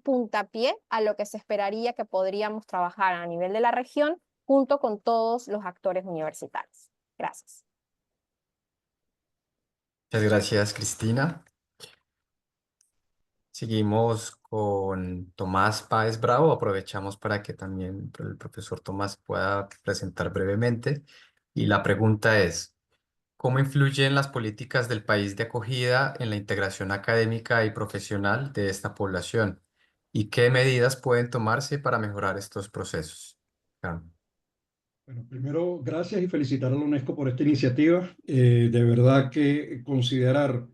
puntapié a lo que se esperaría que podríamos trabajar a nivel de la región junto con todos los actores universitarios. Gracias. Muchas gracias, Cristina. Seguimos con Tomás Páez Bravo. Aprovechamos para que también el profesor Tomás pueda presentar brevemente. Y la pregunta es, ¿cómo influyen las políticas del país de acogida en la integración académica y profesional de esta población? ¿Y qué medidas pueden tomarse para mejorar estos procesos? Carmen. Bueno, primero, gracias y felicitar a la UNESCO por esta iniciativa. De verdad que considerar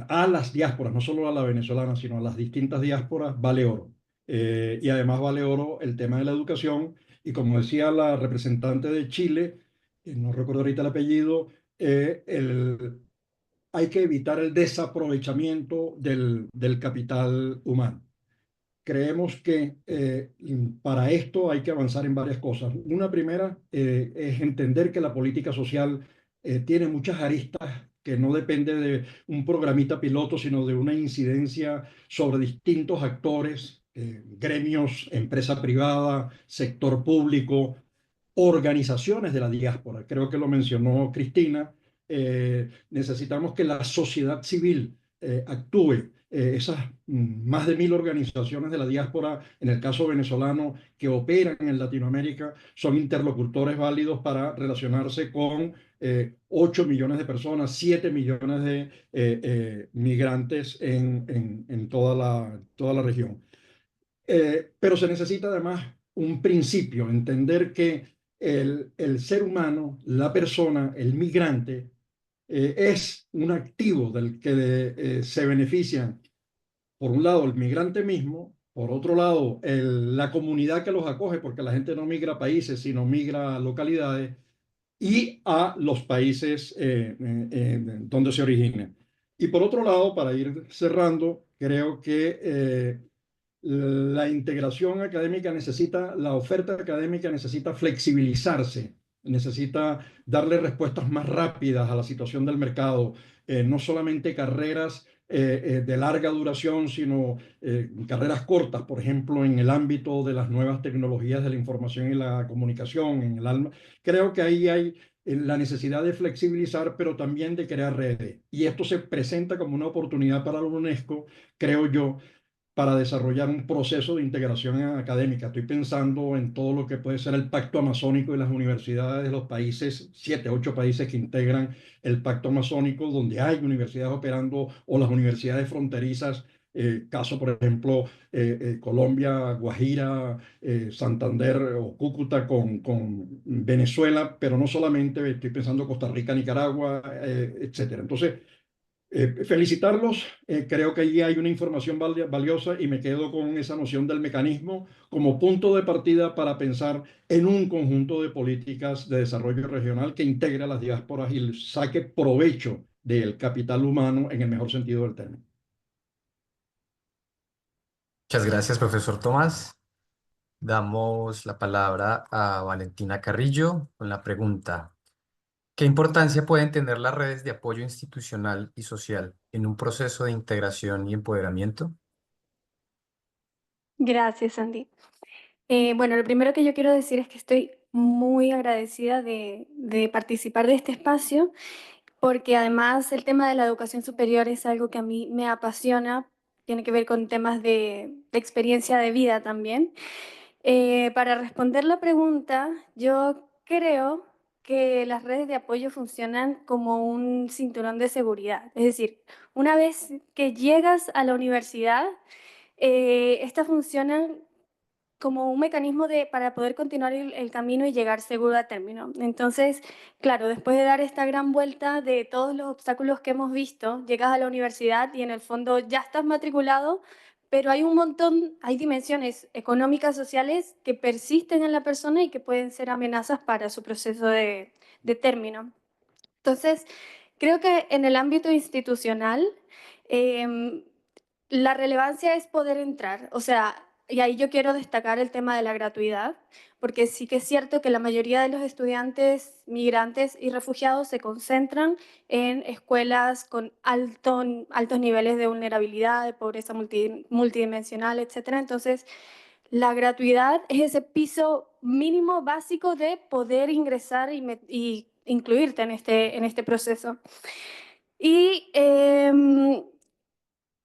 a las diásporas, no solo a la venezolana, sino a las distintas diásporas, vale oro. Y además vale oro el tema de la educación. Y como decía la representante de Chile, no recuerdo ahorita el apellido, hay que evitar el desaprovechamiento del capital humano. Creemos que para esto hay que avanzar en varias cosas. Una primera es entender que la política social tiene muchas aristas que no depende de un programita piloto, sino de una incidencia sobre distintos actores, gremios, empresa privada, sector público, organizaciones de la diáspora. Creo que lo mencionó Cristina. Necesitamos que la sociedad civil actúe. Esas más de 1000 organizaciones de la diáspora, en el caso venezolano, que operan en Latinoamérica, son interlocutores válidos para relacionarse con 8 millones de personas, 7 millones de migrantes en toda la región. Pero se necesita además un principio, entender que el ser humano, la persona, el migrante, es un activo del que se benefician, por un lado, el migrante mismo, por otro lado, la comunidad que los acoge, porque la gente no migra a países, sino migra a localidades, y a los países donde se origina. Y por otro lado, para ir cerrando, creo que la integración académica necesita, la oferta académica necesita flexibilizarse, necesita darle respuestas más rápidas a la situación del mercado, no solamente carreras de larga duración, sino carreras cortas, por ejemplo, en el ámbito de las nuevas tecnologías de la información y la comunicación, en el alma. Creo que ahí hay la necesidad de flexibilizar, pero también de crear redes. Y esto se presenta como una oportunidad para la UNESCO, creo yo, para desarrollar un proceso de integración académica. Estoy pensando en todo lo que puede ser el Pacto Amazónico y las universidades de los países, 7, 8 países que integran el Pacto Amazónico, donde hay universidades operando, o las universidades fronterizas, caso por ejemplo Colombia, Guajira, Santander o Cúcuta con Venezuela, pero no solamente, estoy pensando Costa Rica, Nicaragua, etcétera. Entonces, felicitarlos, creo que allí hay una información valiosa y me quedo con esa noción del mecanismo como punto de partida para pensar en un conjunto de políticas de desarrollo regional que integre a las diásporas y saque provecho del capital humano en el mejor sentido del término. Muchas gracias, profesor Tomás. Damos la palabra a Valentina Carrillo con la pregunta: ¿qué importancia pueden tener las redes de apoyo institucional y social en un proceso de integración y empoderamiento? Gracias, Andy. Bueno, lo primero que yo quiero decir es que estoy muy agradecida de participar de este espacio, porque además el tema de la educación superior es algo que a mí me apasiona, tiene que ver con temas de experiencia de vida también. Para responder la pregunta, yo creo que las redes de apoyo funcionan como un cinturón de seguridad. Es decir, una vez que llegas a la universidad, estas funcionan como un mecanismo para poder continuar el camino y llegar seguro a término. Entonces, claro, después de dar esta gran vuelta de todos los obstáculos que hemos visto, llegas a la universidad y en el fondo ya estás matriculado, pero hay un montón, hay dimensiones económicas, sociales que persisten en la persona y que pueden ser amenazas para su proceso de término. Entonces, creo que en el ámbito institucional, la relevancia es poder entrar. O sea, y ahí yo quiero destacar el tema de la gratuidad, porque sí que es cierto que la mayoría de los estudiantes migrantes y refugiados se concentran en escuelas con altos niveles de vulnerabilidad, de pobreza multidimensional, etc. Entonces, la gratuidad es ese piso mínimo básico de poder ingresar y incluirte en este proceso. Y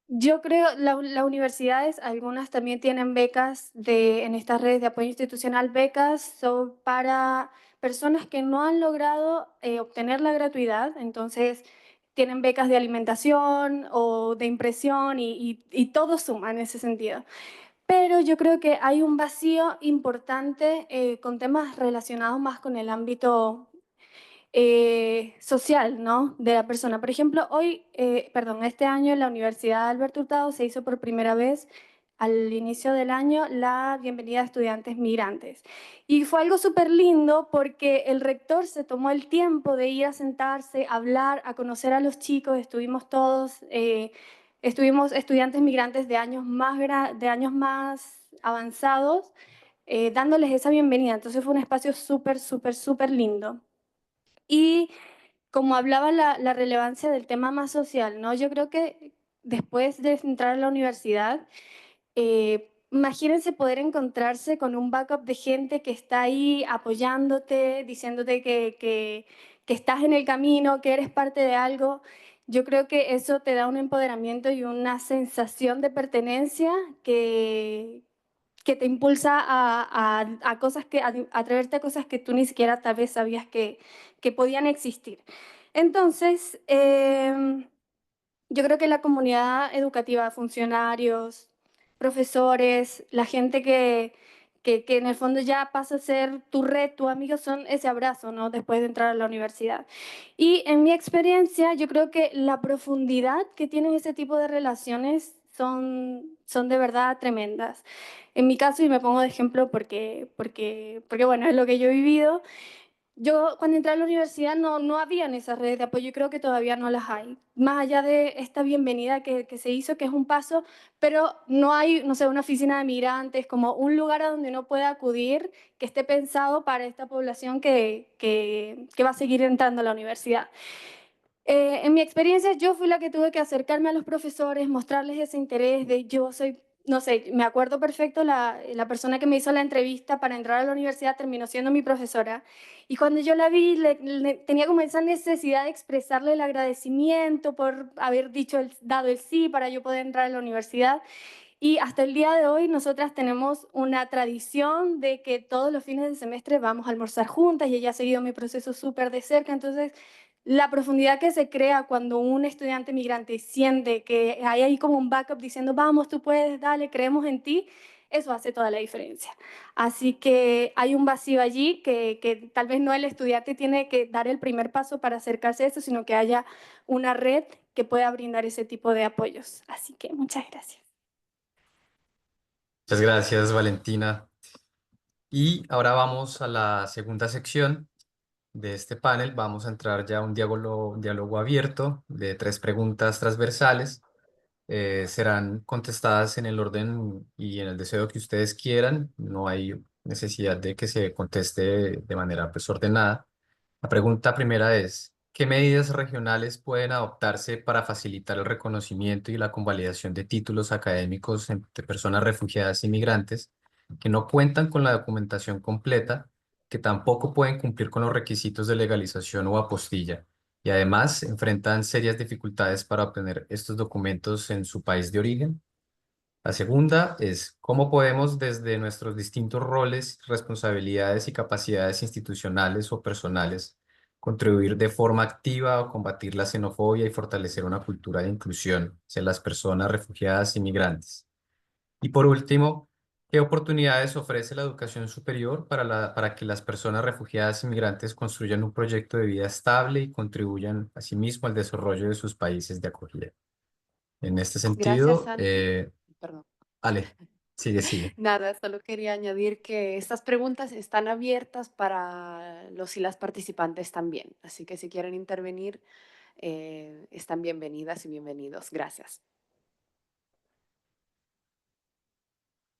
Yo creo las universidades, algunas también tienen becas en estas redes de apoyo institucional, becas son para personas que no han logrado obtener la gratuidad, entonces tienen becas de alimentación o de impresión y todo suma en ese sentido. Pero yo creo que hay un vacío importante con temas relacionados más con el ámbito social, ¿no? De la persona. Por ejemplo, este año en la Universidad Alberto Hurtado se hizo por primera vez al inicio del año la bienvenida a estudiantes migrantes. Y fue algo súper lindo porque el rector se tomó el tiempo de ir a sentarse, a hablar, a conocer a los chicos. Estuvimos todos, estuvimos estudiantes migrantes de de años más avanzados, dándoles esa bienvenida. Entonces fue un espacio súper, súper, súper lindo. Y como hablaba la relevancia del tema más social, ¿no? Yo creo que después de entrar a la universidad, imagínense poder encontrarse con un backup de gente que está ahí apoyándote, diciéndote que estás en el camino, que eres parte de algo. Yo creo que eso te da un empoderamiento y una sensación de pertenencia que te impulsa a cosas a atreverte a cosas que tú ni siquiera tal vez sabías que podían existir. Entonces, yo creo que la comunidad educativa, funcionarios, profesores, la gente que en el fondo ya pasa a ser tu red, tu amigo, son ese abrazo, ¿no? Después de entrar a la universidad. Y en mi experiencia, yo creo que la profundidad que tienen ese tipo de relaciones son de verdad tremendas. En mi caso, y me pongo de ejemplo porque bueno, es lo que yo he vivido, yo cuando entré a la universidad no habían esas redes de apoyo y creo que todavía no las hay. Más allá de esta bienvenida que se hizo, que es un paso, pero no hay, no sé, una oficina de migrantes, como un lugar a donde uno pueda acudir que esté pensado para esta población que va a seguir entrando a la universidad. En mi experiencia, yo fui la que tuve que acercarme a los profesores, mostrarles ese interés de yo soy, no sé, me acuerdo perfecto, la persona que me hizo la entrevista para entrar a la universidad terminó siendo mi profesora. Y cuando yo la vi, tenía como esa necesidad de expresarle el agradecimiento por haber dado el sí para yo poder entrar a la universidad. Y hasta el día de hoy nosotras tenemos una tradición de que todos los fines de semestre vamos a almorzar juntas y ella ha seguido mi proceso súper de cerca. Entonces, la profundidad que se crea cuando un estudiante migrante siente que hay ahí como un backup diciendo, vamos, tú puedes, dale, creemos en ti, eso hace toda la diferencia. Así que hay un vacío allí que tal vez no el estudiante tiene que dar el primer paso para acercarse a eso, sino que haya una red que pueda brindar ese tipo de apoyos. Así que muchas gracias. Muchas gracias, Valentina. Y ahora vamos a la segunda sección de este panel. Vamos a entrar ya a un diálogo abierto de 3 preguntas transversales. Serán contestadas en el orden y en el deseo que ustedes quieran. No hay necesidad de que se conteste de manera pues, ordenada. La pregunta primera es, ¿qué medidas regionales pueden adoptarse para facilitar el reconocimiento y la convalidación de títulos académicos entre personas refugiadas y migrantes que no cuentan con la documentación completa, que tampoco pueden cumplir con los requisitos de legalización o apostilla y además enfrentan serias dificultades para obtener estos documentos en su país de origen? La segunda es cómo podemos desde nuestros distintos roles, responsabilidades y capacidades institucionales o personales contribuir de forma activa a combatir la xenofobia y fortalecer una cultura de inclusión hacia las personas refugiadas y migrantes. Y por último, ¿qué oportunidades ofrece la educación superior para que las personas refugiadas y migrantes construyan un proyecto de vida estable y contribuyan asimismo al desarrollo de sus países de acogida? En este Gracias, sentido, Santi. Perdón. Ale, sigue. Nada, solo quería añadir que estas preguntas están abiertas para los y las participantes también. Así que si quieren intervenir, están bienvenidas y bienvenidos. Gracias.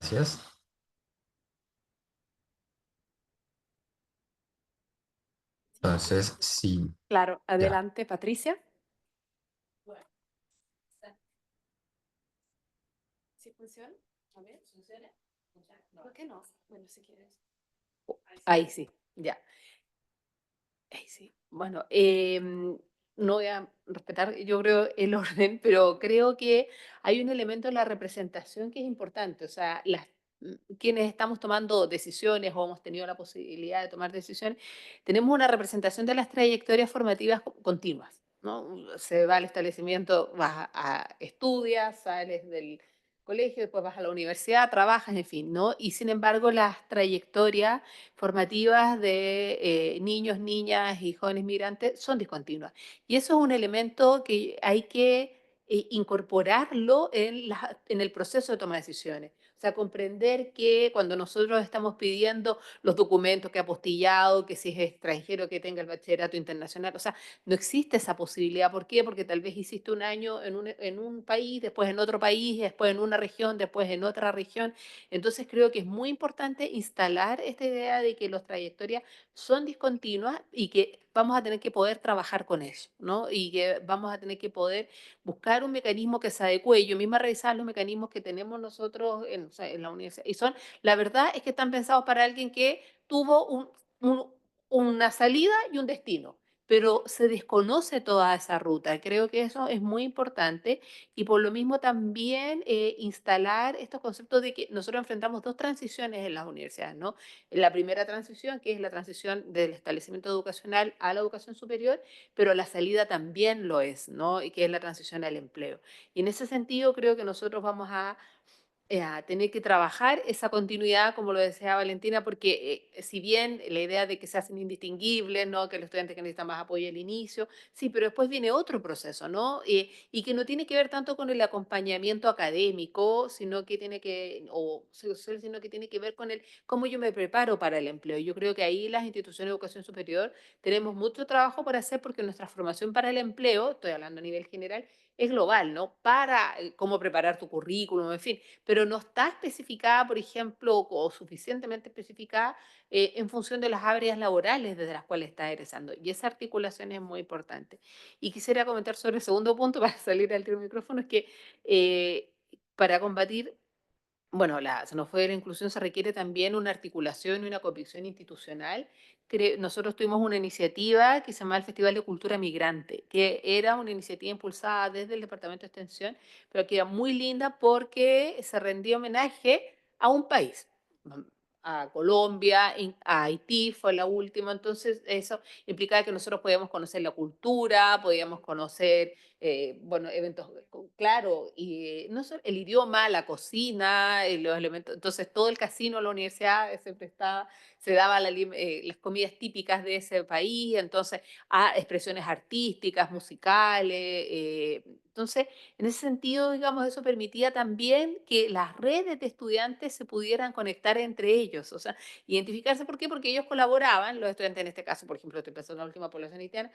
Gracias. Entonces, sí, Claro, ya. adelante, Patricia. ¿Sí funciona? A ver, ¿funciona? ¿Por qué no? Bueno, si quieres. Ahí sí, ya. Ahí sí. Bueno, no voy a respetar, yo creo, el orden, pero creo que hay un elemento en la representación que es importante. O sea, quienes estamos tomando decisiones o hemos tenido la posibilidad de tomar decisiones, tenemos una representación de las trayectorias formativas continuas, ¿no? Se va al establecimiento, estudias, sales del colegio, después vas a la universidad, trabajas, en fin, ¿no? Y sin embargo, las trayectorias formativas de niños, niñas y jóvenes migrantes son discontinuas. Y eso es un elemento que hay que incorporarlo en el proceso de toma de decisiones. O sea, comprender que cuando nosotros estamos pidiendo los documentos que ha apostillado, que si es extranjero que tenga el bachillerato internacional, o sea, no existe esa posibilidad. ¿Por qué? Porque tal vez hiciste un año en un país, después en otro país, después en una región, después en otra región. Entonces creo que es muy importante instalar esta idea de que las trayectorias son discontinuas y que vamos a tener que poder trabajar con eso, ¿no? Y que vamos a tener que poder buscar un mecanismo que se adecue. Yo misma revisaba los mecanismos que tenemos nosotros o sea, en la universidad. Y la verdad es que están pensados para alguien que tuvo una salida y un destino, pero se desconoce toda esa ruta. Creo que eso es muy importante y por lo mismo también instalar estos conceptos de que nosotros enfrentamos dos transiciones en las universidades, ¿no? La primera transición, que es la transición del establecimiento educacional a la educación superior, pero la salida también lo es, ¿no? Y que es la transición al empleo. Y en ese sentido creo que nosotros vamos a tener que trabajar esa continuidad, como lo decía Valentina, porque si bien la idea de que se hacen indistinguibles, ¿no? Que los estudiantes que necesitan más apoyo al inicio, sí, pero después viene otro proceso, ¿no? Y que no tiene que ver tanto con el acompañamiento académico, sino que tiene que, sino que tiene que ver con el cómo yo me preparo para el empleo. Yo creo que ahí las instituciones de educación superior tenemos mucho trabajo por hacer porque nuestra formación para el empleo, estoy hablando a nivel general, es global, ¿no? Para cómo preparar tu currículum, en fin, pero no está especificada, por ejemplo, o suficientemente especificada en función de las áreas laborales desde las cuales está egresando. Y esa articulación es muy importante. Y quisiera comentar sobre el segundo punto para salir al tiro micrófono, es que para combatir bueno, la xenofobia y la inclusión se requiere también una articulación y una convicción institucional. Nosotros tuvimos una iniciativa que se llama el Festival de Cultura Migrante, que era una iniciativa impulsada desde el Departamento de Extensión, pero que era muy linda porque se rendía homenaje a un país, a Colombia, a Haití fue la última, entonces eso implicaba que nosotros podíamos conocer la cultura, podíamos conocer bueno, eventos, claro, y no solo el idioma, la cocina, los elementos, entonces todo el casino, la universidad se prestaba, se daba las comidas típicas de ese país, entonces a expresiones artísticas, musicales, entonces en ese sentido, digamos, eso permitía también que las redes de estudiantes se pudieran conectar entre ellos, o sea, identificarse, ¿por qué? Porque ellos colaboraban, los estudiantes en este caso, por ejemplo, estoy pensando en la última población haitiana,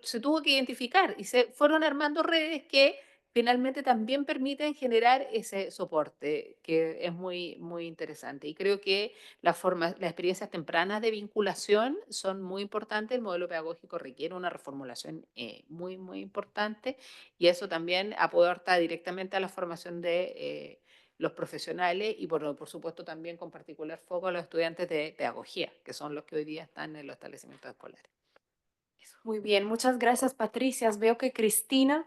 se tuvo que identificar y se fueron armando redes que finalmente también permiten generar ese soporte, que es muy, muy interesante. Y creo que las experiencias tempranas de vinculación son muy importantes. El modelo pedagógico requiere una reformulación muy, muy importante y eso también aporta directamente a la formación de los profesionales y por supuesto también con particular foco a los estudiantes de pedagogía, que son los que hoy día están en los establecimientos escolares. Muy bien, muchas gracias, Patricia. Veo que Cristina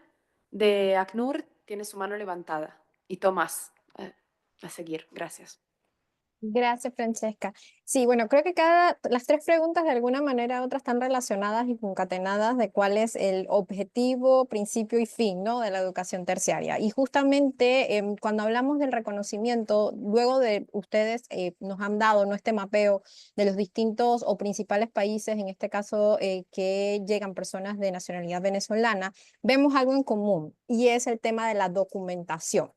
de ACNUR tiene su mano levantada. Y Tomás, a seguir. Gracias. Gracias, Francesca. Sí, bueno, creo que las tres preguntas de alguna manera u otra están relacionadas y concatenadas de cuál es el objetivo, principio y fin, ¿no? De la educación terciaria. Y justamente cuando hablamos del reconocimiento, luego de ustedes nos han dado, ¿no? Este mapeo de los distintos o principales países, en este caso que llegan personas de nacionalidad venezolana, vemos algo en común y es el tema de la documentación.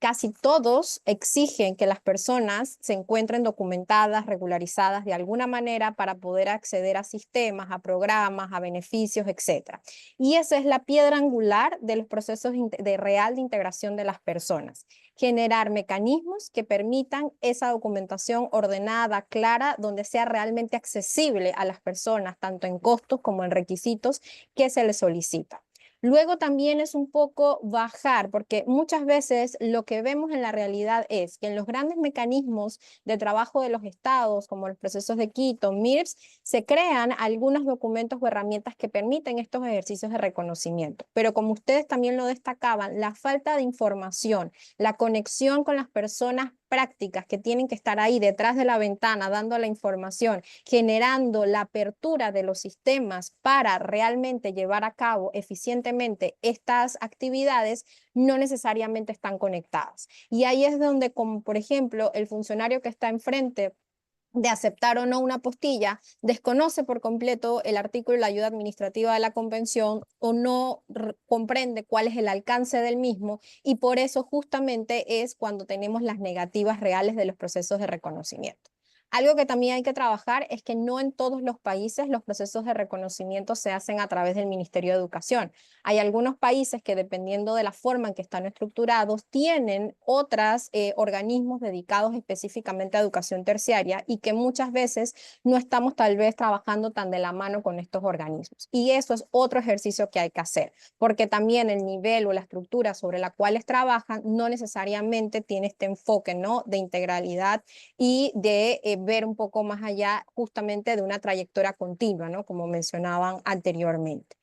Casi todos exigen que las personas se encuentren documentadas, regularizadas de alguna manera para poder acceder a sistemas, a programas, a beneficios, etc. Y esa es la piedra angular de los procesos real de integración de las personas. Generar mecanismos que permitan esa documentación ordenada, clara, donde sea realmente accesible a las personas, tanto en costos como en requisitos que se les solicita. Luego también es un poco bajar, porque muchas veces lo que vemos en la realidad es que en los grandes mecanismos de trabajo de los estados, como los procesos de Quito, MIRS, se crean algunos documentos o herramientas que permiten estos ejercicios de reconocimiento. Pero como ustedes también lo destacaban, la falta de información, la conexión con las personas prácticas que tienen que estar ahí detrás de la ventana dando la información, generando la apertura de los sistemas para realmente llevar a cabo eficientemente estas actividades, no necesariamente están conectadas. Y ahí es donde, como por ejemplo, el funcionario que está enfrente de aceptar o no una postilla, desconoce por completo el artículo de la ayuda administrativa de la convención o no comprende cuál es el alcance del mismo, y por eso justamente es cuando tenemos las negativas reales de los procesos de reconocimiento. Algo que también hay que trabajar es que no en todos los países los procesos de reconocimiento se hacen a través del Ministerio de Educación. Hay algunos países que, dependiendo de la forma en que están estructurados, tienen otros organismos dedicados específicamente a educación terciaria, y que muchas veces no estamos tal vez trabajando tan de la mano con estos organismos. Y eso es otro ejercicio que hay que hacer, porque también el nivel o la estructura sobre la cual trabajan no necesariamente tiene este enfoque, ¿no?, de integralidad y de ver un poco más allá justamente de una trayectoria continua, ¿no?, como mencionaban anteriormente.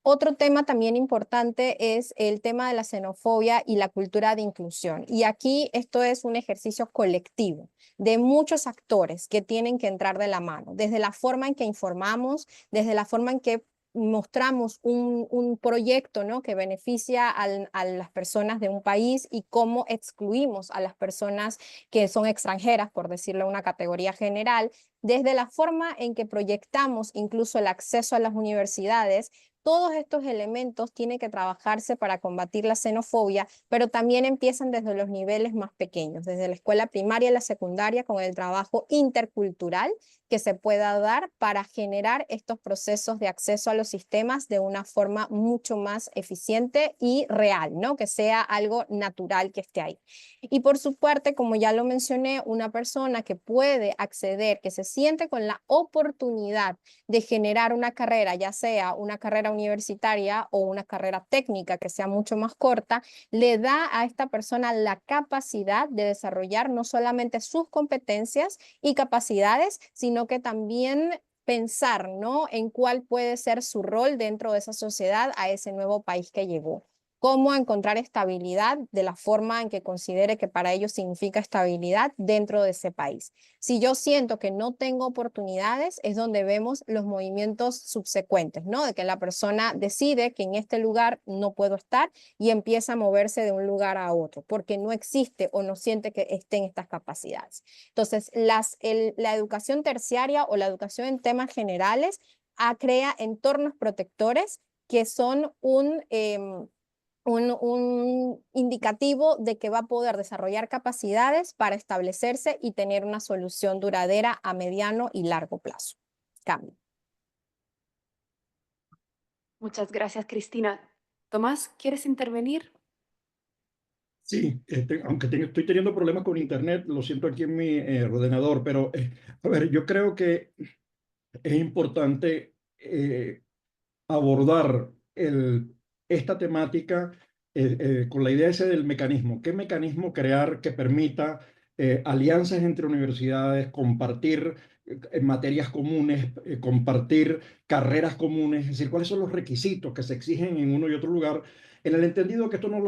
Otro tema también importante es el tema de la xenofobia y la cultura de inclusión. Y aquí esto es un ejercicio colectivo de muchos actores que tienen que entrar de la mano, desde la forma en que informamos, desde la forma en que mostramos un proyecto, ¿no?, que beneficia a las personas de un país, y cómo excluimos a las personas que son extranjeras, por decirlo en una categoría general, desde la forma en que proyectamos incluso el acceso a las universidades. Todos estos elementos tienen que trabajarse para combatir la xenofobia, pero también empiezan desde los niveles más pequeños, desde la escuela primaria y la secundaria, con el trabajo intercultural que se pueda dar para generar estos procesos de acceso a los sistemas de una forma mucho más eficiente y real, ¿no?, que sea algo natural que esté ahí. Y por su parte, como ya lo mencioné, una persona que puede acceder, que se siente con la oportunidad de generar una carrera, ya sea una carrera universitaria o una carrera técnica que sea mucho más corta, le da a esta persona la capacidad de desarrollar no solamente sus competencias y capacidades, sino que también pensar, ¿no?, en cuál puede ser su rol dentro de esa sociedad, a ese nuevo país que llegó. Cómo encontrar estabilidad de la forma en que considere que para ellos significa estabilidad dentro de ese país. Si yo siento que no tengo oportunidades, es donde vemos los movimientos subsecuentes, ¿no?, de que la persona decide que en este lugar no puedo estar y empieza a moverse de un lugar a otro, porque no existe o no siente que estén estas capacidades. Entonces, la educación terciaria o la educación en temas generales crea entornos protectores que son un indicativo de que va a poder desarrollar capacidades para establecerse y tener una solución duradera a mediano y largo plazo. Cambio. Muchas gracias, Cristina. Tomás, ¿quieres intervenir? Sí, aunque estoy teniendo problemas con internet, lo siento aquí en mi ordenador, pero a ver, yo creo que es importante abordar esta temática con la idea ese del mecanismo. ¿Qué mecanismo crear que permita alianzas entre universidades, compartir materias comunes, compartir carreras comunes? Es decir, cuáles son los requisitos que se exigen en uno y otro lugar, en el entendido que esto no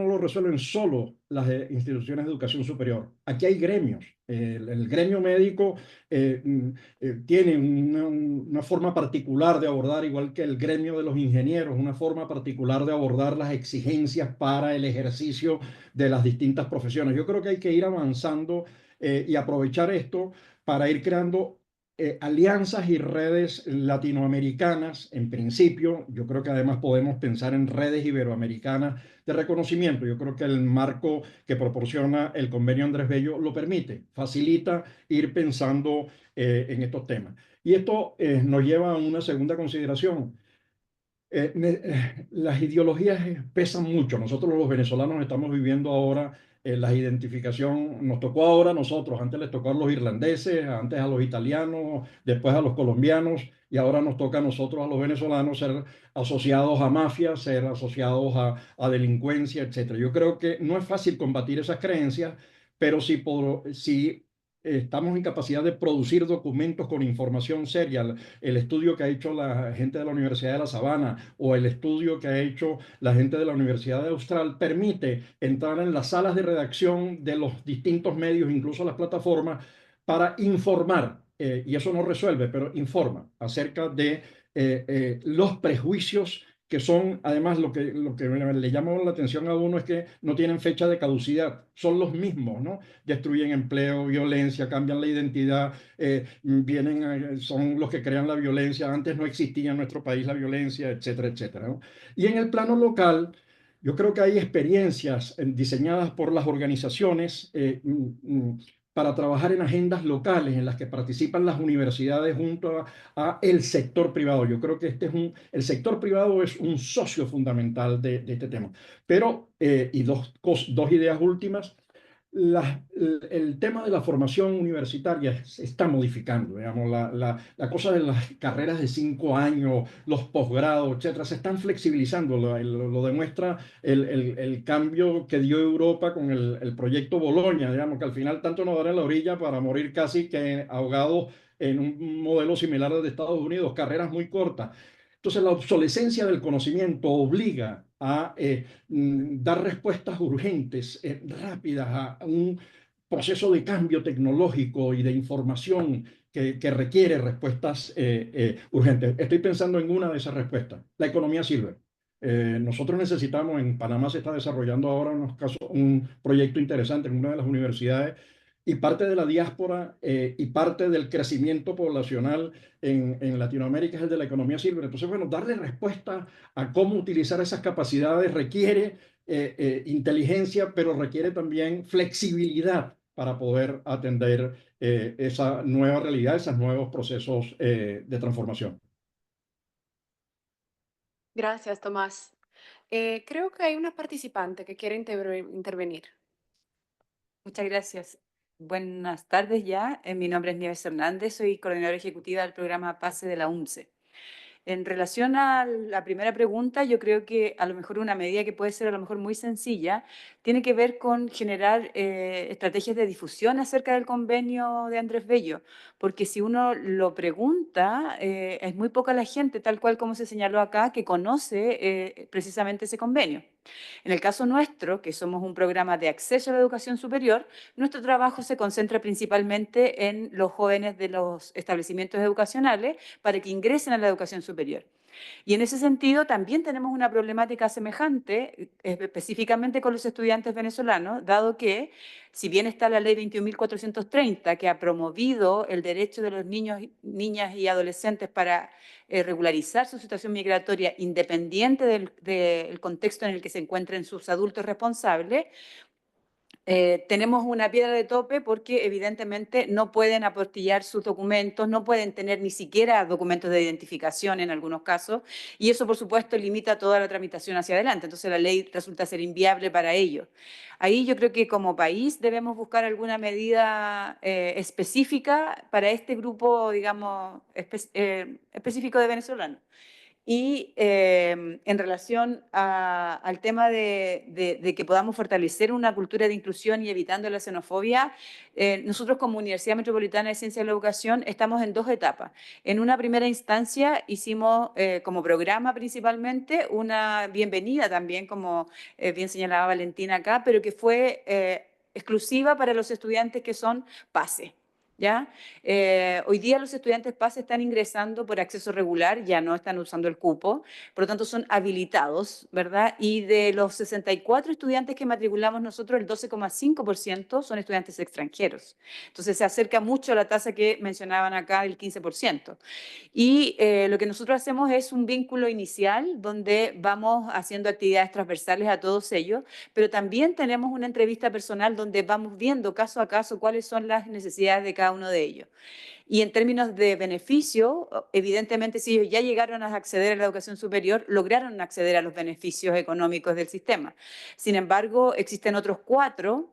lo resuelven solo las instituciones de educación superior. Aquí hay gremios. El gremio médico tiene una forma particular de abordar, igual que el gremio de los ingenieros, una forma particular de abordar las exigencias para el ejercicio de las distintas profesiones. Yo creo que hay que ir avanzando y aprovechar esto para ir creando alianzas y redes latinoamericanas. En principio, yo creo que además podemos pensar en redes iberoamericanas de reconocimiento. Yo creo que el marco que proporciona el convenio Andrés Bello lo permite, facilita ir pensando en estos temas. Y esto nos lleva a una segunda consideración. Las ideologías pesan mucho. Nosotros los venezolanos estamos viviendo ahora la identificación nos tocó ahora a nosotros, antes les tocó a los irlandeses, antes a los italianos, después a los colombianos y ahora nos toca a nosotros, a los venezolanos, ser asociados a mafias, ser asociados a delincuencia, etc. Yo creo que no es fácil combatir esas creencias, pero si estamos en capacidad de producir documentos con información seria, el estudio que ha hecho la gente de la Universidad de La Sabana o el estudio que ha hecho la gente de la Universidad de Austral permite entrar en las salas de redacción de los distintos medios, incluso las plataformas, para informar, y eso no resuelve, pero informa acerca de los prejuicios que son, además, lo que le llama la atención a uno es que no tienen fecha de caducidad, son los mismos, ¿no? Destruyen empleo, violencia, cambian la identidad, son los que crean la violencia, antes no existía en nuestro país la violencia, etcétera, etcétera, ¿no? Y en el plano local, yo creo que hay experiencias diseñadas por las organizaciones para trabajar en agendas locales en las que participan las universidades junto a el sector privado. Yo creo que el sector privado es un socio fundamental de este tema. Pero, y dos ideas últimas, el tema de la formación universitaria se está modificando, digamos, la cosa de las carreras de 5 años, los posgrados, etcétera, se están flexibilizando. Lo demuestra el cambio que dio Europa con el proyecto Bolonia, digamos, que al final tanto nos dará en la orilla para morir casi que ahogados en un modelo similar al de Estados Unidos, carreras muy cortas. Entonces, la obsolescencia del conocimiento obliga a dar respuestas urgentes, rápidas, a un proceso de cambio tecnológico y de información que requiere respuestas urgentes. Estoy pensando en una de esas respuestas, la economía silver. Nosotros necesitamos, en Panamá se está desarrollando ahora un proyecto interesante en una de las universidades y parte de la diáspora y parte del crecimiento poblacional en Latinoamérica es el de la economía silver. Entonces, bueno, darle respuesta a cómo utilizar esas capacidades requiere inteligencia, pero requiere también flexibilidad para poder atender esa nueva realidad, esos nuevos procesos de transformación. Gracias, Tomás. Creo que hay una participante que quiere intervenir. Muchas gracias. Buenas tardes ya. Mi nombre es Nieves Hernández, soy coordinadora ejecutiva del programa PASE de la UNCE. En relación a la primera pregunta, yo creo que a lo mejor una medida que puede ser a lo mejor muy sencilla tiene que ver con generar estrategias de difusión acerca del convenio de Andrés Bello, porque si uno lo pregunta, es muy poca la gente, tal cual como se señaló acá, que conoce precisamente ese convenio. En el caso nuestro, que somos un programa de acceso a la educación superior, nuestro trabajo se concentra principalmente en los jóvenes de los establecimientos educacionales para que ingresen a la educación superior. Y en ese sentido también tenemos una problemática semejante, específicamente con los estudiantes venezolanos, dado que, si bien está la ley 21.430, que ha promovido el derecho de los niños, niñas y adolescentes para regularizar su situación migratoria independiente del contexto en el que se encuentren sus adultos responsables, tenemos una piedra de tope porque evidentemente no pueden apostillar sus documentos, no pueden tener ni siquiera documentos de identificación en algunos casos, y eso por supuesto limita toda la tramitación hacia adelante, entonces la ley resulta ser inviable para ellos. Ahí yo creo que como país debemos buscar alguna medida específica para este grupo, digamos, específico de venezolanos. Y en relación al tema de que podamos fortalecer una cultura de inclusión y evitando la xenofobia, nosotros como Universidad Metropolitana de Ciencias de la Educación estamos en 2 etapas. En una primera instancia hicimos como programa principalmente una bienvenida también, como bien señalaba Valentina acá, pero que fue exclusiva para los estudiantes que son PASE. ¿Ya? Hoy día los estudiantes PASE están ingresando por acceso regular, ya no están usando el cupo, por lo tanto son habilitados, ¿verdad? Y de los 64 estudiantes que matriculamos nosotros, el 12,5% son estudiantes extranjeros. Entonces se acerca mucho a la tasa que mencionaban acá, del 15%. Y lo que nosotros hacemos es un vínculo inicial donde vamos haciendo actividades transversales a todos ellos, pero también tenemos una entrevista personal donde vamos viendo caso a caso cuáles son las necesidades de cada cada uno de ellos. Y en términos de beneficio, evidentemente, si ellos ya llegaron a acceder a la educación superior, lograron acceder a los beneficios económicos del sistema. Sin embargo, existen otros 4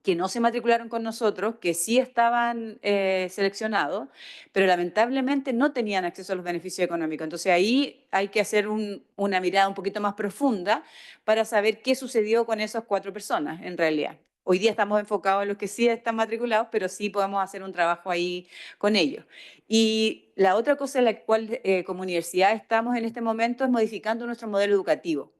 que no se matricularon con nosotros, que sí estaban seleccionados, pero lamentablemente no tenían acceso a los beneficios económicos. Entonces ahí hay que hacer una mirada un poquito más profunda para saber qué sucedió con esas 4 personas en realidad. Hoy día estamos enfocados en los que sí están matriculados, pero sí podemos hacer un trabajo ahí con ellos. Y la otra cosa en la cual como universidad estamos en este momento es modificando nuestro modelo educativo.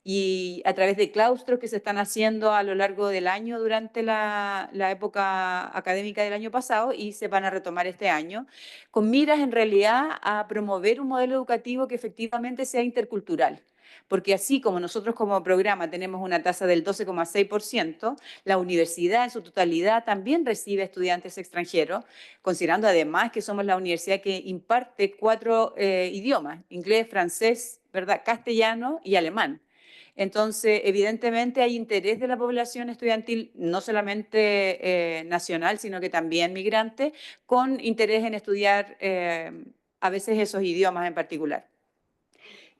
Y a través de claustros que se están haciendo a lo largo del año durante la época académica del año pasado y se van a retomar este año, con miras en realidad a promover un modelo educativo que efectivamente sea intercultural. Porque así como nosotros como programa tenemos una tasa del 12,6%, la universidad en su totalidad también recibe estudiantes extranjeros, considerando además que somos la universidad que imparte 4 idiomas, inglés, francés, ¿verdad?, castellano y alemán. Entonces, evidentemente hay interés de la población estudiantil, no solamente nacional, sino que también migrante, con interés en estudiar a veces esos idiomas en particular.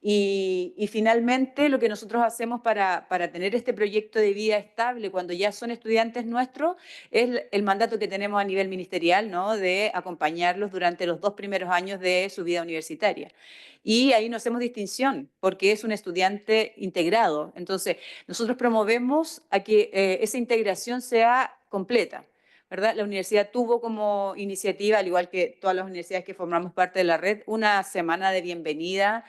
Y finalmente lo que nosotros hacemos para tener este proyecto de vida estable cuando ya son estudiantes nuestros es el mandato que tenemos a nivel ministerial, ¿no?, de acompañarlos durante los 2 primeros años de su vida universitaria. Y ahí no hacemos distinción porque es un estudiante integrado. Entonces, nosotros promovemos a que esa integración sea completa, ¿verdad? La universidad tuvo como iniciativa, al igual que todas las universidades que formamos parte de la red, una semana de bienvenida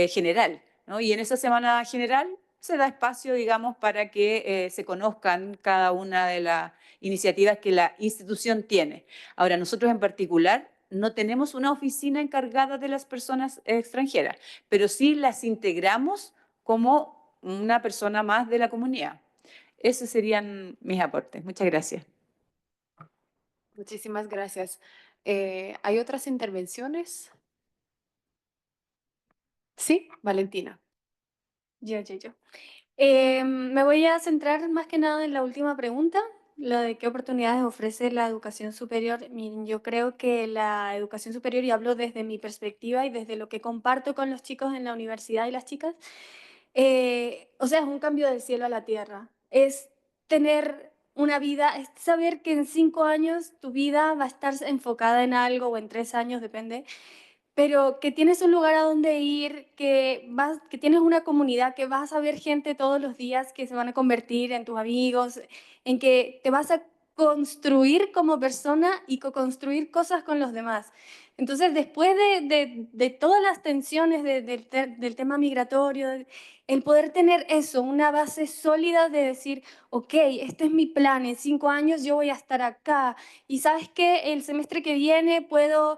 general, ¿no? Y en esa semana general se da espacio, digamos, para que se conozcan cada una de las iniciativas que la institución tiene. Ahora, nosotros en particular no tenemos una oficina encargada de las personas extranjeras, pero sí las integramos como una persona más de la comunidad. Esos serían mis aportes. Muchas gracias. Muchísimas gracias. ¿Hay otras intervenciones? Sí, Valentina. Yo. Me voy a centrar más que nada en la última pregunta, lo de qué oportunidades ofrece la educación superior. Miren, yo creo que la educación superior, y hablo desde mi perspectiva y desde lo que comparto con los chicos en la universidad y las chicas, o sea, es un cambio del cielo a la tierra. Es tener una vida, es saber que en 5 años tu vida va a estar enfocada en algo, o en 3 años, depende, pero que tienes un lugar a donde ir, que tienes una comunidad, que vas a ver gente todos los días que se van a convertir en tus amigos, en que te vas a construir como persona y co-construir cosas con los demás. Entonces, después de todas las tensiones del tema migratorio, el poder tener eso, una base sólida de decir, ok, este es mi plan, en 5 años yo voy a estar acá, y sabes que el semestre que viene puedo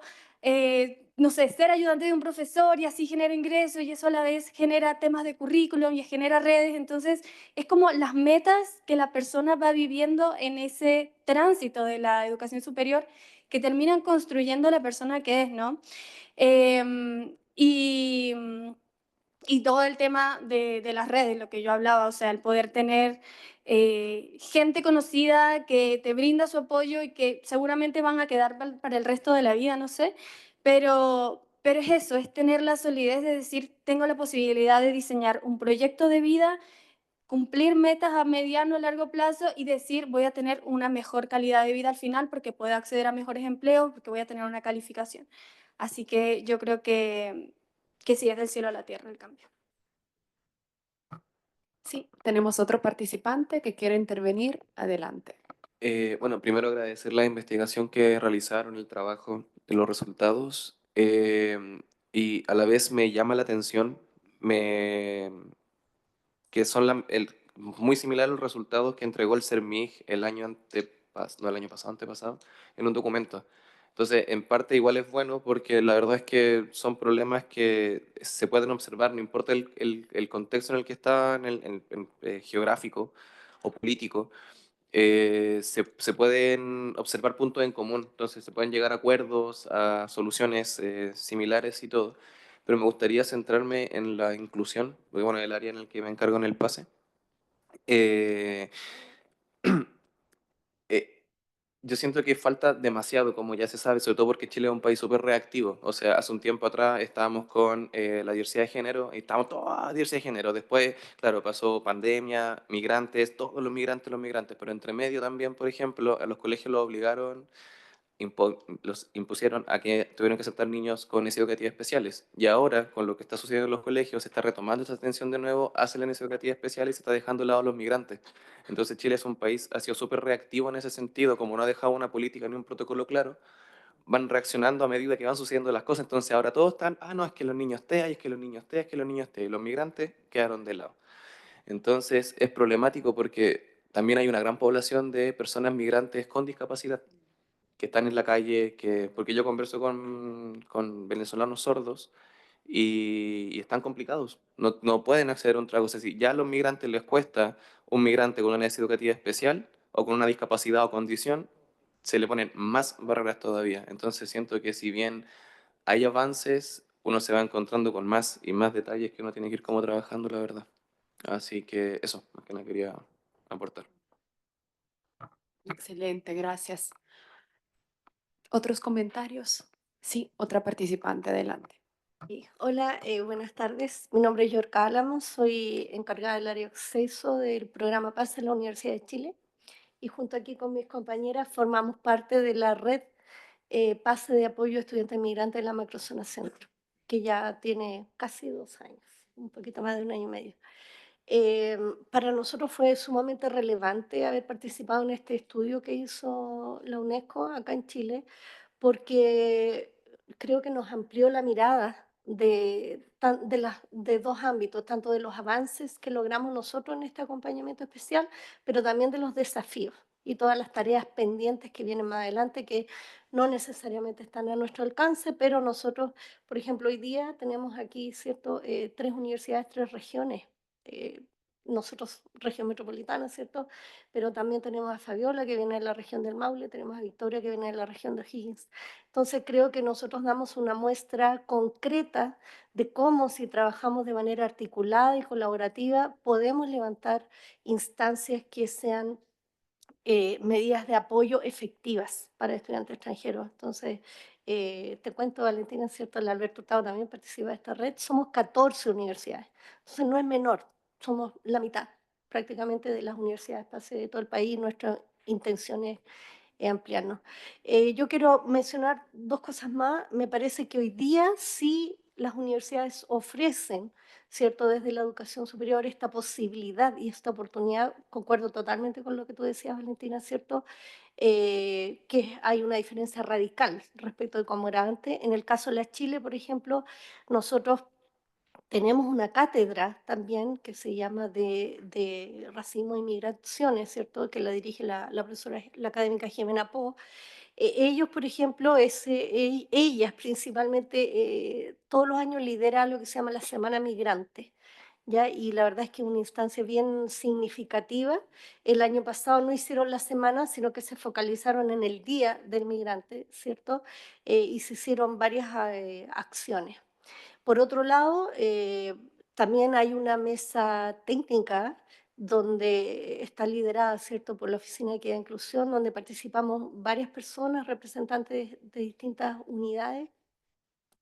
no sé, ser ayudante de un profesor y así genero ingresos y eso a la vez genera temas de currículum y genera redes. Entonces, es como las metas que la persona va viviendo en ese tránsito de la educación superior que terminan construyendo la persona que es, ¿no? Em, y, y todo el tema de las redes, lo que yo hablaba, o sea, el poder tener gente conocida que te brinda su apoyo y que seguramente van a quedar para el resto de la vida, no sé, pero es eso, es tener la solidez de decir, tengo la posibilidad de diseñar un proyecto de vida, cumplir metas a mediano o largo plazo y decir, voy a tener una mejor calidad de vida al final porque puedo acceder a mejores empleos, porque voy a tener una calificación. Así que yo creo que sí, es del cielo a la tierra el cambio. Sí, tenemos otro participante que quiere intervenir. Adelante. Bueno, primero agradecer la investigación que realizaron, el trabajo, los resultados, y a la vez me llama la atención que son muy similares los resultados que entregó el CERMIG el año no el año pasado, antepasado, en un documento. Entonces, en parte igual es bueno porque la verdad es que son problemas que se pueden observar, no importa el contexto en el que está, geográfico o político, se pueden observar puntos en común, entonces se pueden llegar a acuerdos, a soluciones similares y todo, pero me gustaría centrarme en la inclusión, porque bueno, el área en el que me encargo en el PASE. Eh, eh, yo siento que falta demasiado, como ya se sabe, sobre todo porque Chile es un país súper reactivo. O sea, hace un tiempo atrás estábamos con la diversidad de género, y estábamos toda diversidad de género. Después, claro, pasó pandemia, migrantes, todos los migrantes. Pero entre medio también, por ejemplo, a los colegios los obligaron, los impusieron a que tuvieron que aceptar niños con necesidades educativas especiales. Y ahora, con lo que está sucediendo en los colegios, se está retomando esa atención de nuevo hacia la necesidad educativa especial y se está dejando de lado a los migrantes. Entonces Chile es un país, ha sido súper reactivo en ese sentido, como no ha dejado una política ni un protocolo claro, van reaccionando a medida que van sucediendo las cosas. Entonces ahora todos están, ah, no, es que los niños TEA, y es que los niños TEA, es que los niños TEA, y los migrantes quedaron de lado. Entonces es problemático porque también hay una gran población de personas migrantes con discapacidad que están en la calle, porque yo converso con venezolanos sordos y están complicados. No pueden acceder a un trago. O sea, si ya a los migrantes les cuesta un migrante con una necesidad educativa especial o con una discapacidad o condición, se le ponen más barreras todavía. Entonces siento que si bien hay avances, uno se va encontrando con más y más detalles que uno tiene que ir como trabajando, la verdad. Así que eso, más que nada quería aportar. Excelente, gracias. ¿Otros comentarios? Sí, otra participante, adelante. Sí, hola, buenas tardes. Mi nombre es Yorka Álamos, soy encargada del área de acceso del programa PASE en la Universidad de Chile y junto aquí con mis compañeras formamos parte de la red PASE de apoyo a estudiantes migrantes en la macrozona centro, que ya tiene casi 2 años, un poquito más de 1 año y medio. Para nosotros fue sumamente relevante haber participado en este estudio que hizo la UNESCO acá en Chile, porque creo que nos amplió la mirada de 2 ámbitos, tanto de los avances que logramos nosotros en este acompañamiento especial, pero también de los desafíos y todas las tareas pendientes que vienen más adelante, que no necesariamente están a nuestro alcance, pero nosotros, por ejemplo, hoy día tenemos aquí, ¿cierto?, 3 universidades, 3 regiones. eh, Nosotros, región metropolitana, ¿cierto? Pero también tenemos a Fabiola, que viene de la región del Maule, tenemos a Victoria, que viene de la región de O'Higgins. Entonces, creo que nosotros damos una muestra concreta de cómo, si trabajamos de manera articulada y colaborativa, podemos levantar instancias que sean medidas de apoyo efectivas para estudiantes extranjeros. Entonces, te cuento, Valentina, ¿cierto? El Alberto Hurtado también participa de esta red. Somos 14 universidades, entonces no es menor, somos la mitad prácticamente de las universidades PASE de todo el país. Nuestra intención es ampliarnos. Yo quiero mencionar 2 cosas más. Me parece que hoy día sí las universidades ofrecen, ¿cierto?, desde la educación superior esta posibilidad y esta oportunidad. Concuerdo totalmente con lo que tú decías, Valentina, ¿cierto? Que hay una diferencia radical respecto de cómo era antes. En el caso de la Chile, por ejemplo, nosotros tenemos una cátedra también que se llama de Racismo y Migraciones, ¿cierto?, que la dirige la profesora, la académica Jimena Po. Ellos, por ejemplo, ellas principalmente, todos los años lideran lo que se llama la Semana Migrante, ¿ya? Y la verdad es que es una instancia bien significativa. El año pasado no hicieron la semana, sino que se focalizaron en el Día del Migrante, ¿cierto? Y se hicieron varias acciones. Por otro lado, también hay una mesa técnica donde está liderada, ¿cierto?, por la Oficina de Equidad e Inclusión, donde participamos varias personas, representantes de distintas unidades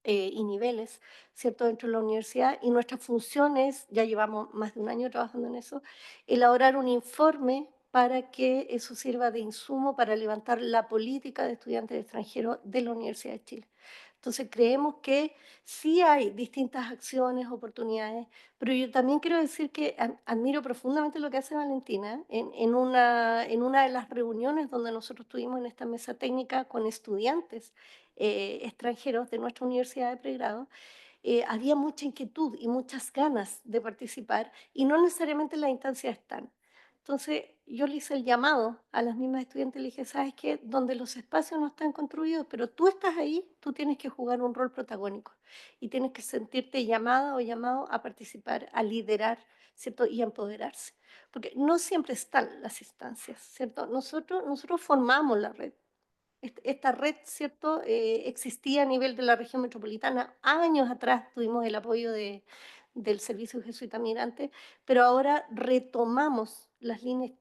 y niveles, ¿cierto?, dentro de la universidad. Y nuestra función es, ya llevamos más de 1 año trabajando en eso, elaborar un informe para que eso sirva de insumo para levantar la política de estudiantes extranjeros de la Universidad de Chile. Entonces creemos que sí hay distintas acciones, oportunidades, pero yo también quiero decir que admiro profundamente lo que hace Valentina en una de las reuniones donde nosotros tuvimos en esta mesa técnica con estudiantes extranjeros de nuestra universidad de pregrado. Había mucha inquietud y muchas ganas de participar y no necesariamente las instancias están. Entonces yo le hice el llamado a las mismas estudiantes, le dije, ¿sabes qué? Donde los espacios no están construidos, pero tú estás ahí, tú tienes que jugar un rol protagónico y tienes que sentirte llamada o llamado a participar, a liderar, ¿cierto? Y a empoderarse. Porque no siempre están las instancias, ¿cierto? Nosotros formamos la red. Esta red, ¿cierto?, existía a nivel de la región metropolitana. Años atrás tuvimos el apoyo del Servicio Jesuita Migrante, pero ahora retomamos las líneas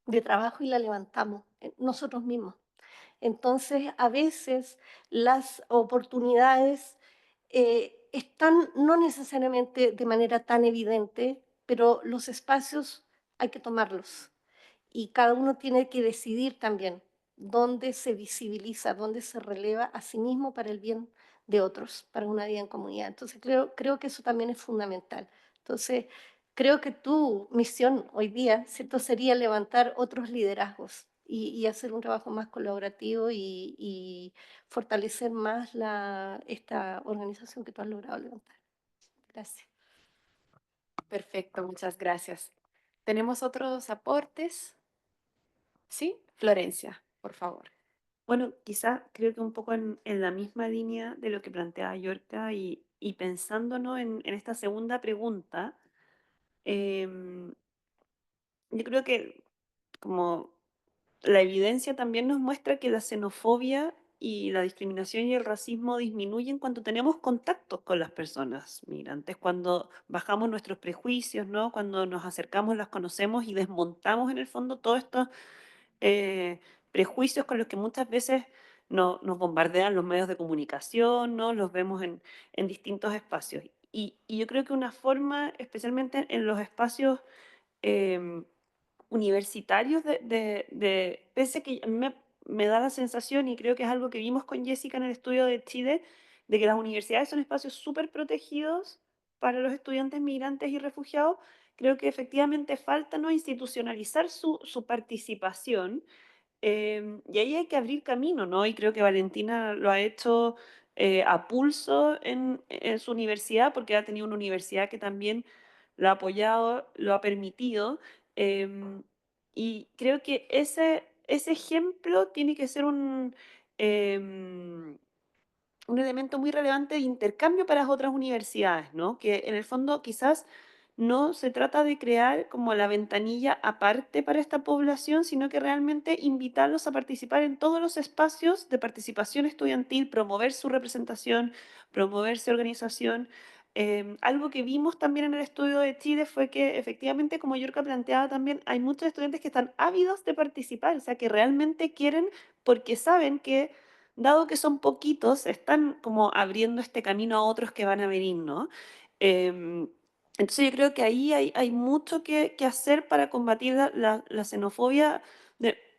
de trabajo y la levantamos nosotros mismos. Entonces, a veces las oportunidades están no necesariamente de manera tan evidente, pero los espacios hay que tomarlos y cada uno tiene que decidir también dónde se visibiliza, dónde se releva a sí mismo para el bien de otros, para una vida en comunidad. Entonces creo que eso también es fundamental. Entonces creo que tu misión hoy día, ¿cierto?, sería levantar otros liderazgos y hacer un trabajo más colaborativo y fortalecer más esta organización que tú has logrado levantar. Gracias. Perfecto, muchas gracias. ¿Tenemos otros aportes? Sí, Florencia, por favor. Bueno, quizás creo que un poco en la misma línea de lo que planteaba Yorka y pensando, ¿no?, en esta segunda pregunta, em, yo creo que como la evidencia también nos muestra que la xenofobia y la discriminación y el racismo disminuyen cuando tenemos contactos con las personas migrantes, cuando bajamos nuestros prejuicios, ¿no? Cuando nos acercamos, las conocemos y desmontamos en el fondo todos estos eh, prejuicios con los que muchas veces nos bombardean los medios de comunicación, ¿no? Los vemos en distintos espacios. Y yo creo que una forma, especialmente en los espacios em, universitarios pese que a mí me da la sensación, y creo que es algo que vimos con Jessica en el estudio de Chile, de que las universidades son espacios súper protegidos para los estudiantes migrantes y refugiados. Creo que efectivamente falta, ¿no?, institucionalizar su participación, y ahí hay que abrir camino, ¿no? Y creo que Valentina lo ha hecho a pulso en su universidad, porque ha tenido una universidad que también lo ha apoyado, lo ha permitido. em, y creo que ese ejemplo tiene que ser em, un elemento muy relevante de intercambio para las otras universidades, ¿no? Que en el fondo quizás no se trata de crear como la ventanilla aparte para esta población, sino que realmente invitarlos a participar en todos los espacios de participación estudiantil, promover su representación, promover su organización. Algo que vimos también en el estudio de Chile fue que efectivamente, como Yorka planteaba también, hay muchos estudiantes que están ávidos de participar, o sea, que realmente quieren porque saben que dado que son poquitos, están como abriendo este camino a otros que van a venir, ¿no? Em, entonces yo creo que ahí hay mucho que hacer para combatir la xenofobia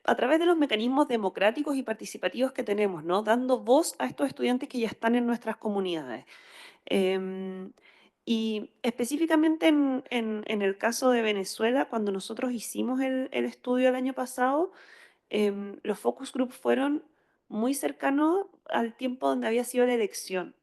a través de los mecanismos democráticos y participativos que tenemos, ¿no? Dando voz a estos estudiantes que ya están en nuestras comunidades. Em, y específicamente en el caso de Venezuela, cuando nosotros hicimos el estudio el año pasado, los focus group fueron muy cercanos al tiempo donde había sido la elección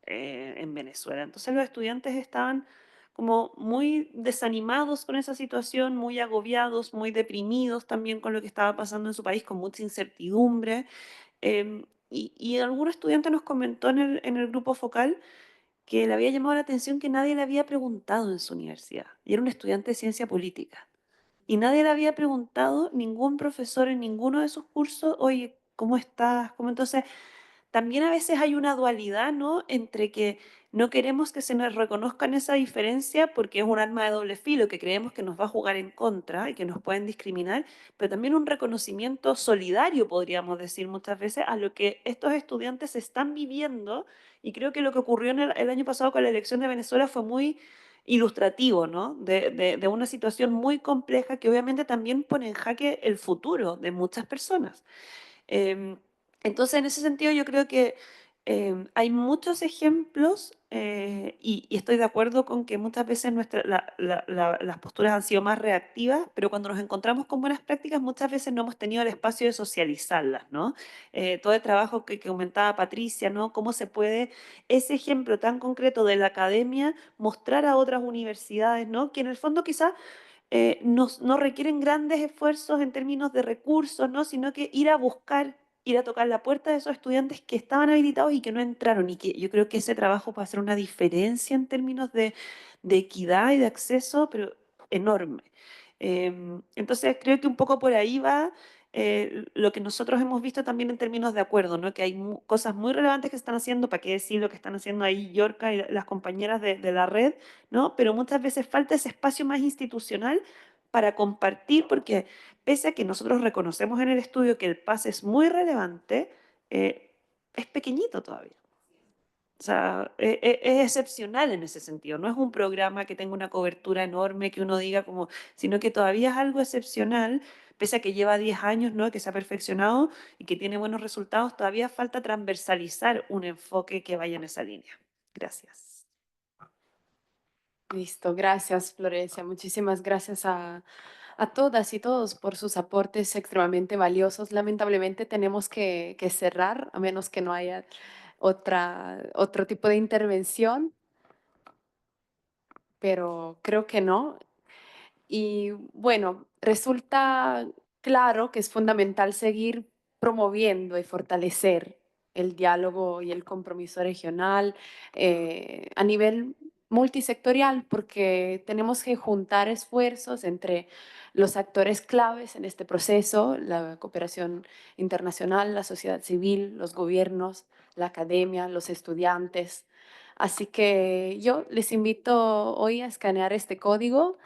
en Venezuela. Entonces los estudiantes estaban como muy desanimados con esa situación, muy agobiados, muy deprimidos también con lo que estaba pasando en su país, con mucha incertidumbre. Y algún estudiante nos comentó en el grupo focal que le había llamado la atención que nadie le había preguntado en su universidad. Y era un estudiante de ciencia política. Y nadie le había preguntado, ningún profesor en ninguno de sus cursos, oye, ¿cómo estás? ¿Cómo? Entonces, también a veces hay una dualidad, ¿no? Entre que no queremos que se nos reconozcan esa diferencia porque es un arma de doble filo, que creemos que nos va a jugar en contra y que nos pueden discriminar, pero también un reconocimiento solidario, podríamos decir muchas veces, a lo que estos estudiantes están viviendo. Y creo que lo que ocurrió en el año pasado con la elección de Venezuela fue muy ilustrativo, ¿no? De una situación muy compleja que obviamente también pone en jaque el futuro de muchas personas. Em, entonces, en ese sentido, yo creo que hay muchos ejemplos y estoy de acuerdo con que muchas veces las posturas han sido más reactivas, pero cuando nos encontramos con buenas prácticas, muchas veces no hemos tenido el espacio de socializarlas, ¿no? Todo el trabajo que comentaba Patricia, ¿no? Cómo se puede ese ejemplo tan concreto de la academia mostrar a otras universidades, ¿no? Que en el fondo quizás no requieren grandes esfuerzos en términos de recursos, ¿no? Sino que ir a buscar, ir a tocar la puerta de esos estudiantes que estaban habilitados y que no entraron. Y que yo creo que ese trabajo puede hacer una diferencia en términos de equidad y de acceso, pero enorme. Entonces creo que un poco por ahí va lo que nosotros hemos visto también en términos de acuerdo, ¿no? Que hay cosas muy relevantes que están haciendo, para qué decir lo que están haciendo ahí Yorka y las compañeras de la red, ¿no? Pero muchas veces falta ese espacio más institucional para compartir, porque pese a que nosotros reconocemos en el estudio que el PAS es muy relevante, es pequeñito todavía. O sea, es excepcional en ese sentido. No es un programa que tenga una cobertura enorme, que uno diga como, sino que todavía es algo excepcional, pese a que lleva 10 años, ¿no? Que se ha perfeccionado y que tiene buenos resultados, todavía falta transversalizar un enfoque que vaya en esa línea. Gracias. Listo, gracias Florencia. Muchísimas gracias a todas y todos por sus aportes extremadamente valiosos. Lamentablemente tenemos que cerrar, a menos que no haya otro tipo de intervención, pero creo que no. Y bueno, resulta claro que es fundamental seguir promoviendo y fortalecer el diálogo y el compromiso regional a nivel multisectorial, porque tenemos que juntar esfuerzos entre los actores claves en este proceso, la cooperación internacional, la sociedad civil, los gobiernos, la academia, los estudiantes. Así que yo les invito hoy a escanear este código.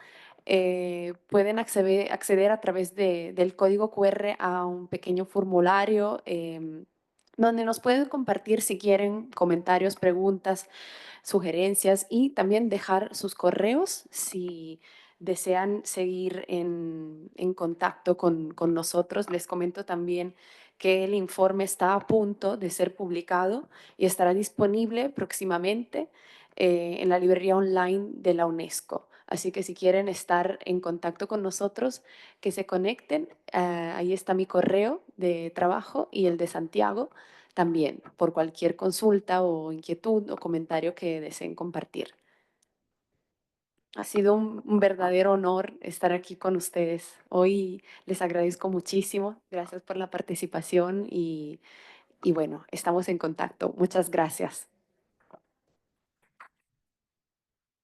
Pueden acceder a través del código QR a un pequeño formulario donde nos pueden compartir si quieren comentarios, preguntas, sugerencias y también dejar sus correos si desean seguir en contacto con nosotros. Les comento también que el informe está a punto de ser publicado y estará disponible próximamente en la librería online de la UNESCO. Así que si quieren estar en contacto con nosotros, que se conecten. Ahí está mi correo de trabajo y el de Santiago también, por cualquier consulta o inquietud o comentario que deseen compartir. Ha sido un verdadero honor estar aquí con ustedes. Hoy les agradezco muchísimo. Gracias por la participación y bueno, estamos en contacto. Muchas gracias.